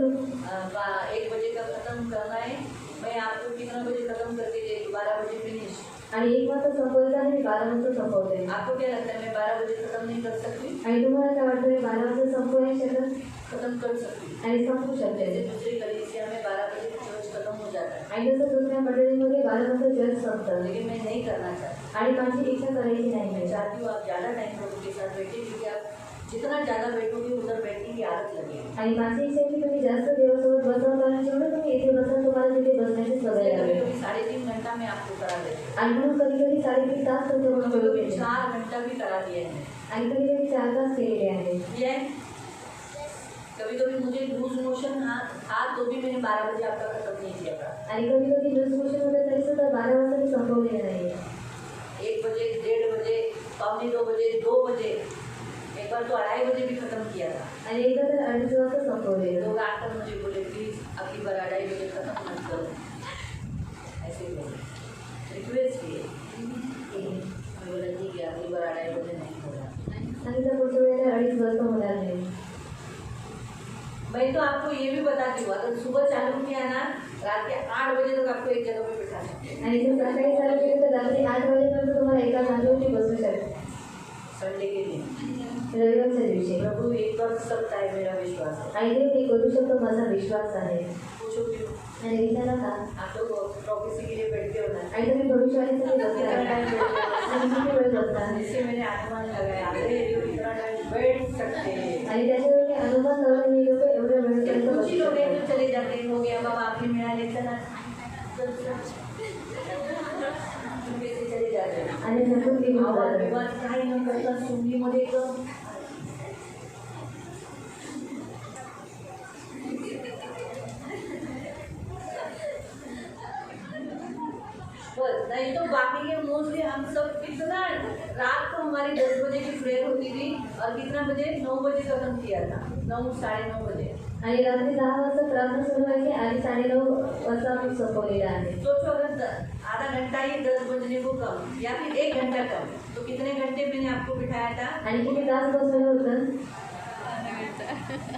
1 बजे का खत्म करना है. मैं आपको कितना बजे खत्म करके दे 12 बजे फिनिश. आणि 1 वाजता संपवलं आहे आणि 12 वाजता संपवते. आपको क्या लगता है मैं 12 बजे खत्म नहीं कर सकती? आणि तुम्हाला काय वाटतं मी 12 वाजता संपवू नाही शकत खत्म कर सकती. आणि संपू शकते. जैसे दूसरी कलीसिया में 12 बजे चर्च खत्म हो जाता है. आणि जसं दुसऱ्या मंडळीमध्ये 12 वाजता चर्च संपतं. लेकिन मैं नहीं करना चाहती. आणि माझी इच्छा करायची नाही. मैं चाहती हूँ आप ज़्यादा टाइम प्रभु के साथ बैठे क्योंकि आप जितना ज़्यादा बैठोगे उधर बैठने की आदत लगेगी. आणि माझी इच्छा आहे की तुम्ही जास्त देवासोबत बसावं कारण जेवढं तुम्ही इथे बसाल तुम्हाला तिथे बसण्याची सवय लागेल. कभी 3.5 घंटा में आपको करा देती हूँ. आणि म्हणून कधी कधी 3.5 तास तुमच्याकडून कभी करू कभी शकते. 4 घंटा भी करा दिया है. आणि कधी कधी 4 तास केलेले आहेत. ये कभी कभी मुझे लूज मोशन आ तो भी मैंने 12 बजे आपका खत्म नहीं किया था. आणि कधी कधी लूज मोशन होतं तरी सुद्धा 12 वाजता मी संपवलेलं नाही. 1 बजे 1:30 बजे 1:45 बजे 2 बजे एक बार तो 2:30 बजे भी खत्म किया था. आणि एकदा तर 2:30 वाजता संपवलेलं. लोग आकर मुझे बोले प्लीज अगली बार 2:30 बजे खत्म मत करो. ऐसे बोले रिक्वेस्ट किए. मैं बोला ठीक है अगली बार 2:30 बजे नहीं होगा. आणि त्या पुढच्या वेळेला 2:30 वाजता होणार नाही. मैं तो आपको ये भी बताती हूँ अगर सुबह चालू किया ना रात के 8 बजे तक आपको एक जगह पे बिठा सकते हैं. आणि जर सकाळी चालू केलं तर रात्री 8 वाजेपर्यंत तुम्हाला एका जागेवरती बसू शकते. संडे के दिन रविवारच्या दिवशी प्रभु एक कर सकता है मेरा विश्वास है. आणि ते करू शकतो माझा विश्वास आहे. पूछो क्यों? आणि विचारा का आप तो प्रोफेसी के लिए बैठते हो ना, आणि तुम्ही भविष्यवाणीसाठी कितना बसता टाइम बैठते हो? आणि किती वेळ बसता जिससे मैंने अनुमान लगाया अरे ये लोग इतना टाइम बैठ सकते हैं। आणि त्याच्यावर मी अनुमान लावून हे लोक एवढ्या वेळेपर्यंत कुछ ही लोग हैं बसतात. जो चले जाते हैं, हो गया बाबा आपने मिळाले चला चल चल तुम्ही ते चले जाते हैं। आणि नंतर निघून आवाज जातात. विवाद काही न करता सुंगीमध्ये एकदम बस, नहीं तो बाकी के मोस्टली हम सब कितना रात को हमारी 10 बजे की प्रेयर होती थी और कितना बजे 9 बजे खत्म किया था, 9 साढ़े 9 बजे। आणि रात्री 10 वाजता प्रार्थना सुरू व्हायची आणि 9:30 वाजता आम्ही संपवलेला आहे. सोचो अगर आधा घंटा ही 10 बजने को कम या फिर 1 घंटा कम, तो कितने घंटे मैंने आपको बिठाया था? आणि किती तास बसवलं होतं?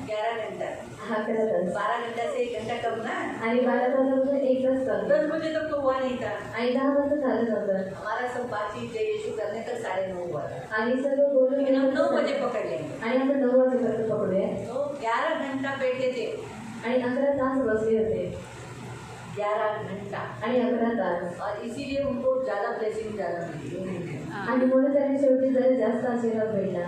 11 घंटा। 11 तास. 12 घंटा से 1 घंटा कम ना। आणि 12 तासापासून 1 तास कमी. 10 बजे तक तो हुआ नहीं था। आणि 10 वाजता झालं नव्हतं. हमारा सब बातचीत जय यीशु करने तक 9:30 हुआ था। आणि सगळं बोलून लेकिन हम 9 बजे पकड़ लेंगे। आणि आपण 9 वाजेपर्यंत पकडूया. तो 11 घंटा बैठे थे। आणि 11 तास बसले होते. 11 घंटा। आणि 11 तास. और इसीलिए उनको ज़्यादा ब्लेसिंग ज़्यादा मिली। आणि म्हणून त्याने शेवटी जरा जास्त आशीर्वाद भेटला.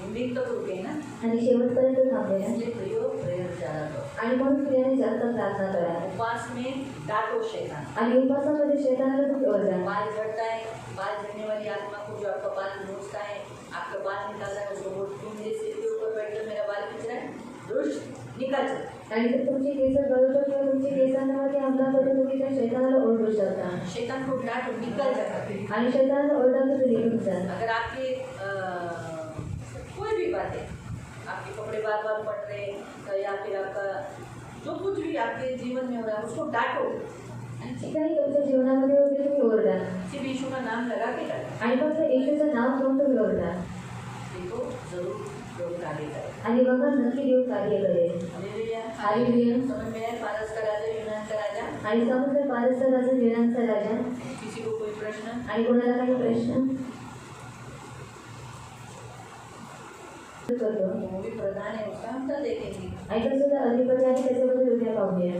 एंडिंग तक रुके ना, आणि शेवटपर्यंत थांबले. इसलिए प्रियो प्रेयर ज़्यादा करो। आणि म्हणून प्रियाने जास्त प्रार्थना करा. उपवास में डांटो शैतान। आणि उपासामध्ये शैतानाला दूर ओरडा. बाल झड़ता है, बाल झड़ने वाली आत्मा को जो आपका बाल नोचता है, आपका बाल निकालता है, उसको बोल तुम मेरे सिर के ऊपर बैठ कर मेरा बाल खींच रहा है, दुष्ट निकाल चल। आणि जर तुमची केस गळतो किंवा तुमची केसांमध्ये हमला करतो तुम्ही त्या शैतानाला ओरडू शकता. शैतान को डांटो, निकल जाता। आणि शैतानाला ओरडा तर निघून जा. अगर आपके कोई भी बातें, आपके कपड़े बार बार फट रहे या फिर आपका जो कुछ भी आपके जीवन में हो रहा है उसको डांटो। जे काही तुमच्या जीवनामध्ये होते तुम्ही ओरडा. सिर्फ यीशु का नाम लगा के डांटो। आणि फक्त येशूचं नाव घेऊन तुम्ही ओरडा. देखो जरूर लोग कार्य करें। आणि बघा नक्की देव कार्य करेल. हालेलुया। हालेलुया. समझ में आया? फारस का राजा, यूनान का राजा। आणि समजलं पारसचा राजा, यूनानचा राजा. किसी को कोई प्रश्न? आणि कोणाला काही प्रश्न करतो. वो भी प्रधान है, उसका हम कल देखेंगे। ऐका सुद्धा अधिपती आणि त्याच्याबद्दल उद्या पाहूया.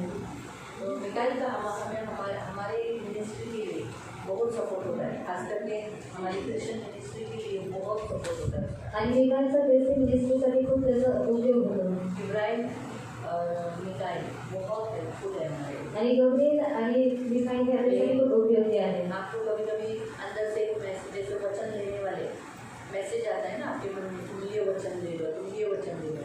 तो मिकाइल का हमें हमारे मिनिस्ट्री के लिए बहुत सपोर्ट होता है, खास करके हमारी क्रिश्चियन मिनिस्ट्री के लिए बहुत सपोर्ट होता है। आणि मिकाईलचा बेसिक मिनिस्ट्रीसाठी खूप त्याचा उपयोग होतो. इब्राहिम और मिकाइल बहुत हेल्पफुल है हमारे। आणि गब्रिएल आणि मिकाईल यासाठी खूप उपयोगी आहे. आपको कभी कभी अंदर से जैसे वचन लेने वाले मैसेज आता है ना आपके मन में, तुम ये वचन ले लो, तुम ये वचन ले लो।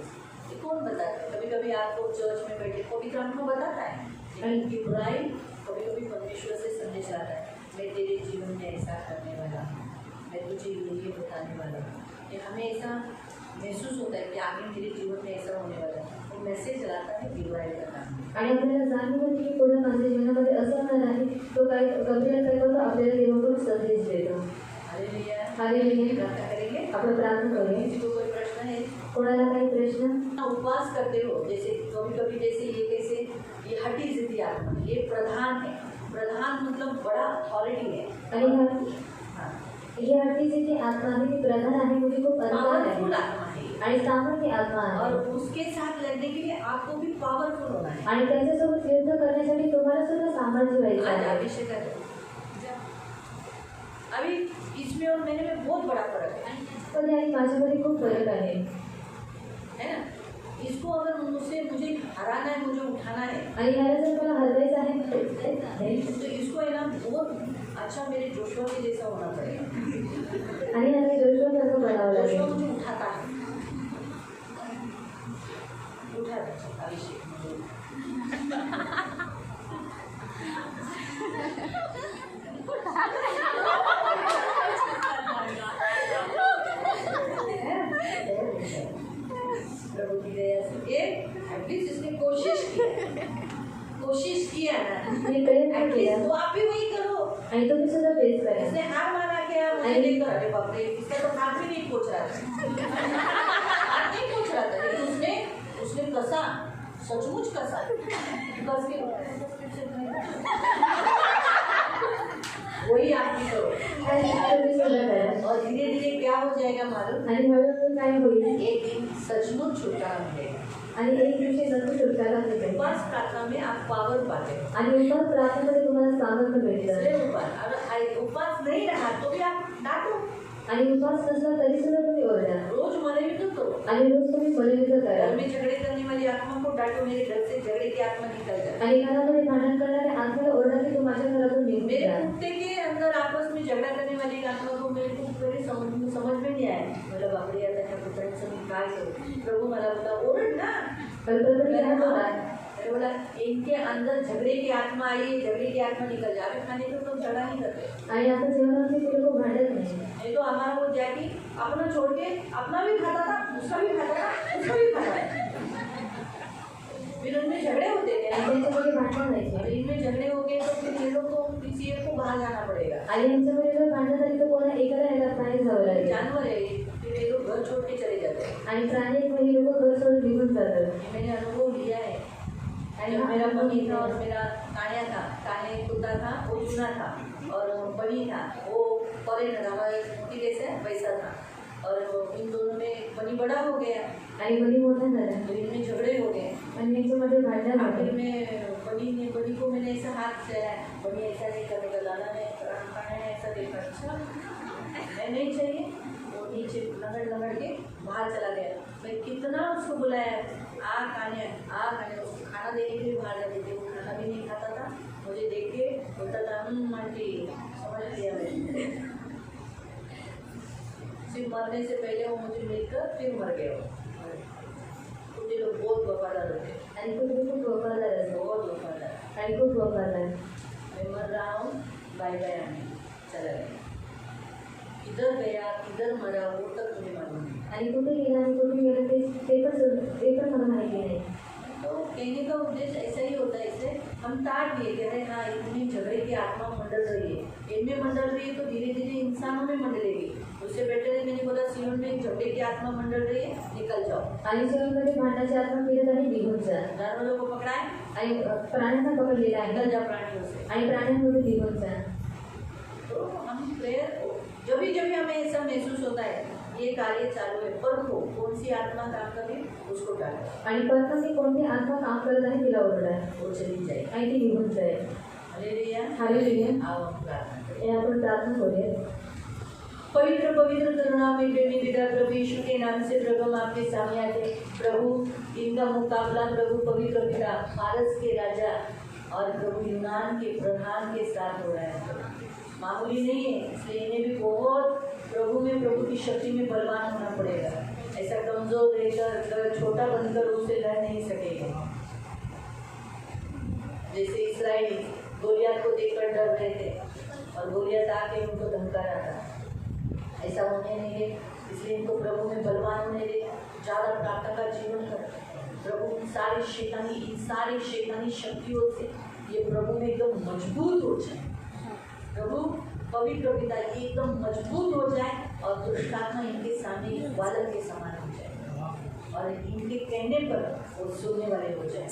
ये कौन बताता है? कभी कभी आपको चर्च में बैठे पवित्र आत्मा बताता है, लेकिन इब्राहिम कभी कभी परमेश्वर से संदेश आता है, मैं तेरे जीवन में ऐसा करने वाला हूँ, मैं तुझे ये बताने वाला हूँ। ये हमें ऐसा महसूस होता है कि आगे मेरे जीवन में ऐसा होने वाला है, वो मैसेज लाता है इब्राहिम का नाम। आणि आपल्याला जाणीव होते की पुढे माझ्या जीवनामध्ये असं होणार आहे. तो काय गब्रिएल काय करतो? आपल्याला देवाकडून संदेश देतो. हालेलुया। हालेलुया. प्रार्थना करेंगे। आपण प्रार्थना करूया. किसी को कोई प्रश्न है? कोणाला काही प्रश्न? उपवास करते हो, जैसे कभी कभी जैसे ये कैसे ये हटी जिद्दी आत्मा, ये प्रधान है। प्रधान मतलब बड़ा अथॉरिटी है। आणि हाँ, ही हट्टीची जी आत्मा आहे ती प्रधान आहे, म्हणजे खूप अधिकार पावरफुल आहे आत्मा है ये। आणि सामर्थ्य आत्मा और आहे. उसके साथ लड़ने के लिए आपको भी पावरफुल होना है। आणि त्याच्यासोबत युद्ध करण्यासाठी तुम्हाला सुद्धा सामर्थ्य व्हायचं आज आहे. अभिषेक करो। अभी इसमें और मेरे में बहुत बड़ा फर्क है पण आणि माझ्यामध्ये खूप फरक आहे. ना? इसको अगर मुझे हराना है, मुझे उठाना है, आणि ह्याला जर मला हलवायचं आहे तो इसको है ना बहुत अच्छा मेरे जोशुआ के जैसा होना पड़ेगा। आणि ह्याला जोशुआसारखं बनावं जोशुआ लागेल. मुझे उठाता है, उठाता है अभिषेक मुझे। प्रभु की दया से एटलीस्ट इसने कोशिश किया ना, मी प्रयत्न केला एटलीस्ट तो आप भी वही करो। आणि तुम्ही सुद्धा फेस करा. इसने हार माना क्या? मुझे देखकर अरे बाप रे, इसका तो हाथ भी नहीं पहुंच रहा था, हाथ नहीं पहुंच रहा था, लेकिन उसने कसा, सचमुच कसा, कस के वही आप भी करो आणि तुम्ही सगळं करा और धीरे धीरे क्या हो जाएगा मालूम, आणि हळूहळू काय होईल एक दिन सचमुच छुटकारा मिलेगा। आणि एक दिवशी नक्की सुटकारा मिळेल उपवास प्रार्थना में आप पावर पाते हो, आणि उपास प्रार्थनेमध्ये तुम्हाला सामर्थ्य मिळतं इसलिए उपवास नहीं रहा तो भी आप डांटो, आणि उपास नसला तरी सुद्धा तुम्ही ओरडा रोज मने भी तो करो। आणि रोज तुम्ही फलविध करा घर में झगड़े करने वाली आत्मा को डांटो, मेरे घर से झगड़े की आत्मा निकल जाए। आणि घरामध्ये भांडण करणाऱ्या आत्म्याला ओरडा की तू माझ्या घरातून निघून मेरे जा कुत्ते के अंदर आपस में झगड़ा करने वाली एक आत्मा को मेरे को पहले समझ में नहीं आया, मला बापरे आता ह्या कुत्र्यांचं मी काय करू। प्रभु मला बोला ओरड ना, कल्पना काय बोला मैंने बोला इनके अंदर झगड़े की आत्मा आई है, झगड़े की आत्मा निकल जाए। अभी खाने को तो झगड़ा नहीं करते, आणि आता जेवणामध्ये ते लोक भांडत नाही नहीं तो हमारा वो जैकी अपना छोड़ के अपना भी खाता था, उसका भी खाता था, उसका भी खाता है, फिर उनमें झगड़े होते थे। आणि त्यांच्यामध्ये भांडण व्हायचे और इनमें झगड़े हो गए तो फिर ये लोग को किसी एक को बाहर जाना पड़ेगा। आणि यांच्यामध्ये जर भांडण झाली तर कोणा एकाला याला प्राणी जावं लागेल जानवर है, फिर ये लोग घर छोड़ के चले जाते हैं। आणि प्राणी एक म्हणजे लोक घर सोडून निघून जातात ये मैंने अनुभव लिया है। जब मेरा पनी था और मेरा कान्या था, कान्या एक कुत्ता था, वो चूना था, और पनी था वो फॉरेनर हमारे मोटी देश है वैसा था, और इन दोनों में पनी बड़ा हो गया आणि बनी मोठा झाला तो इनमें झगड़े हो गए। आणि यांच्यामध्ये भांडण आखिर झाले में बनी को मैंने ऐसा हाथ से बनी ऐसा नहीं करने का, लाला ने खाने ने ऐसा देखा, अच्छा मैं नहीं चाहिए, वो नीचे लगड़ के बाहर चला गया। मैं कितना उसको बुलाया, आ खाने उसको खाना देने के लिए बाहर जाते थे, वो खाना भी नहीं खाता था, मुझे देख के बोलता था आंटी समझ लिया मैंने। सिर्फ मरने से पहले वो मुझे मिलकर फिर मर गया। कुछ लोग बहुत वफादार होते हैं, आणि तो खूप वफादार असतो बहुत वफादार। आणि खूप वफादार मैं मर रहा हूँ, बाय बाय आने चला गया, किधर गया किधर मरा वो तक मुझे मालूम नहीं। आणि कुठे गेला आणि कुठे गेला ते पण मला माहिती नाही तो कहने का उद्देश्य ऐसा ही होता है, इससे हम ताड़ दिए कह रहे हैं हाँ इतनी झगड़े की आत्मा मंडल रही है, इनमें मंडल रही है तो धीरे धीरे इंसानों में मंडलेगी। उससे बेटर है मैंने बोला सीवन में झगड़े की आत्मा मंडल रही है, निकल जाओ। आणि जीवनमध्ये भांडणाची आत्मा फिरत आणि निघून जा जानवरों को पकड़ा है, आणि प्राण्यांना पकडलेला आहे निकल जाओ प्राणियों से। आणि प्राण्यांमध्ये निघून जा तो हम प्रेयर जब भी हमें ऐसा महसूस होता है ये कार्य चालू है, परखो कौन सी आत्मा काम कर रही है उसको डालो आणि परत की कोणती आत्मा काम करत आहे तिला ओरडा वो चली जाए। आणि ती निघून जाईल हालेलुया, हालेलुया आओ हम प्रार्थना करें। हे आपण प्रार्थना करूया पवित्र पवित्र करुणामय प्रेमी पिता प्रभु यीशु के नाम से प्रभु हम आपके सामने आते प्रभु, इनका मुकाबला प्रभु पवित्र पिता फारस के राजा और प्रभु यूनान के प्रधान के साथ हो रहा है। मामूली नहीं है, इसलिए इन्हें भी बहुत प्रभु में प्रभु की शक्ति में बलवान होना पड़ेगा। ऐसा कमजोर रहकर छोटा बनकर उससे लड़ नहीं सकेगा। जैसे इस्राएली गोलियत को देखकर डर रहे थे और गोलियत आके उनको धमका रहा था, ऐसा होने नहीं दे। इसलिए इनको प्रभु में बलवान होने दे, ज़्यादा प्रार्थना का जीवन कर प्रभु। इन सारी शैतानी शक्तियों से ये प्रभु में एकदम मजबूत हो जाए। प्रभु पवित्र पिता ये एकदम मजबूत हो जाए और दुष्टात्मा इनके सामने बालक के समान हो जाए और इनके कहने पर वो सुनने वाले हो जाए।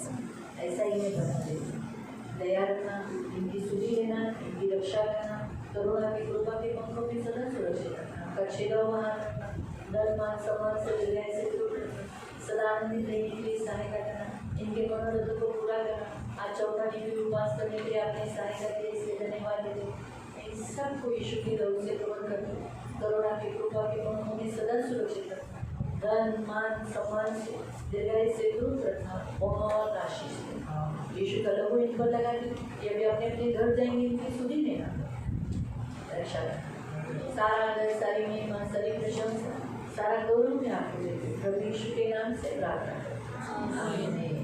ऐसा इन्हें बना दे, दया रखना, इनकी सुधी लेना, इनकी रक्षा करना, करुणा की कृपा के पंखों में सदा सुरक्षित रखना, कच्छेगा वहाँ रखना, धन मान सम्मान से हृदय से दूर रखना, सदा आनंदित रहने के लिए सहायता करना, इनके मनोरथ को पूरा करना। आज चौथा दिन उपवास करने के लिए आपने सहायता की, इसलिए धन्यवाद देते। इन सबको यीशु के लोग से कवर करते, करुणा की कृपा के पंखों में सदा सुरक्षित रखना, धन मान सम्मान से दीर्घायु से दूर रखना, बहुत आशीष देना। यीशु का लोगों इन पर लगा दी, ये भी अपने अपने घर जाएंगे, इनकी सुधी लेना, रक्षा करना। सारा आदर, सारी महिमा, सारी प्रशंसा, सारा गौरव में आपको देते प्रभु यीशु के नाम से प्रार्थना करते। आमीन।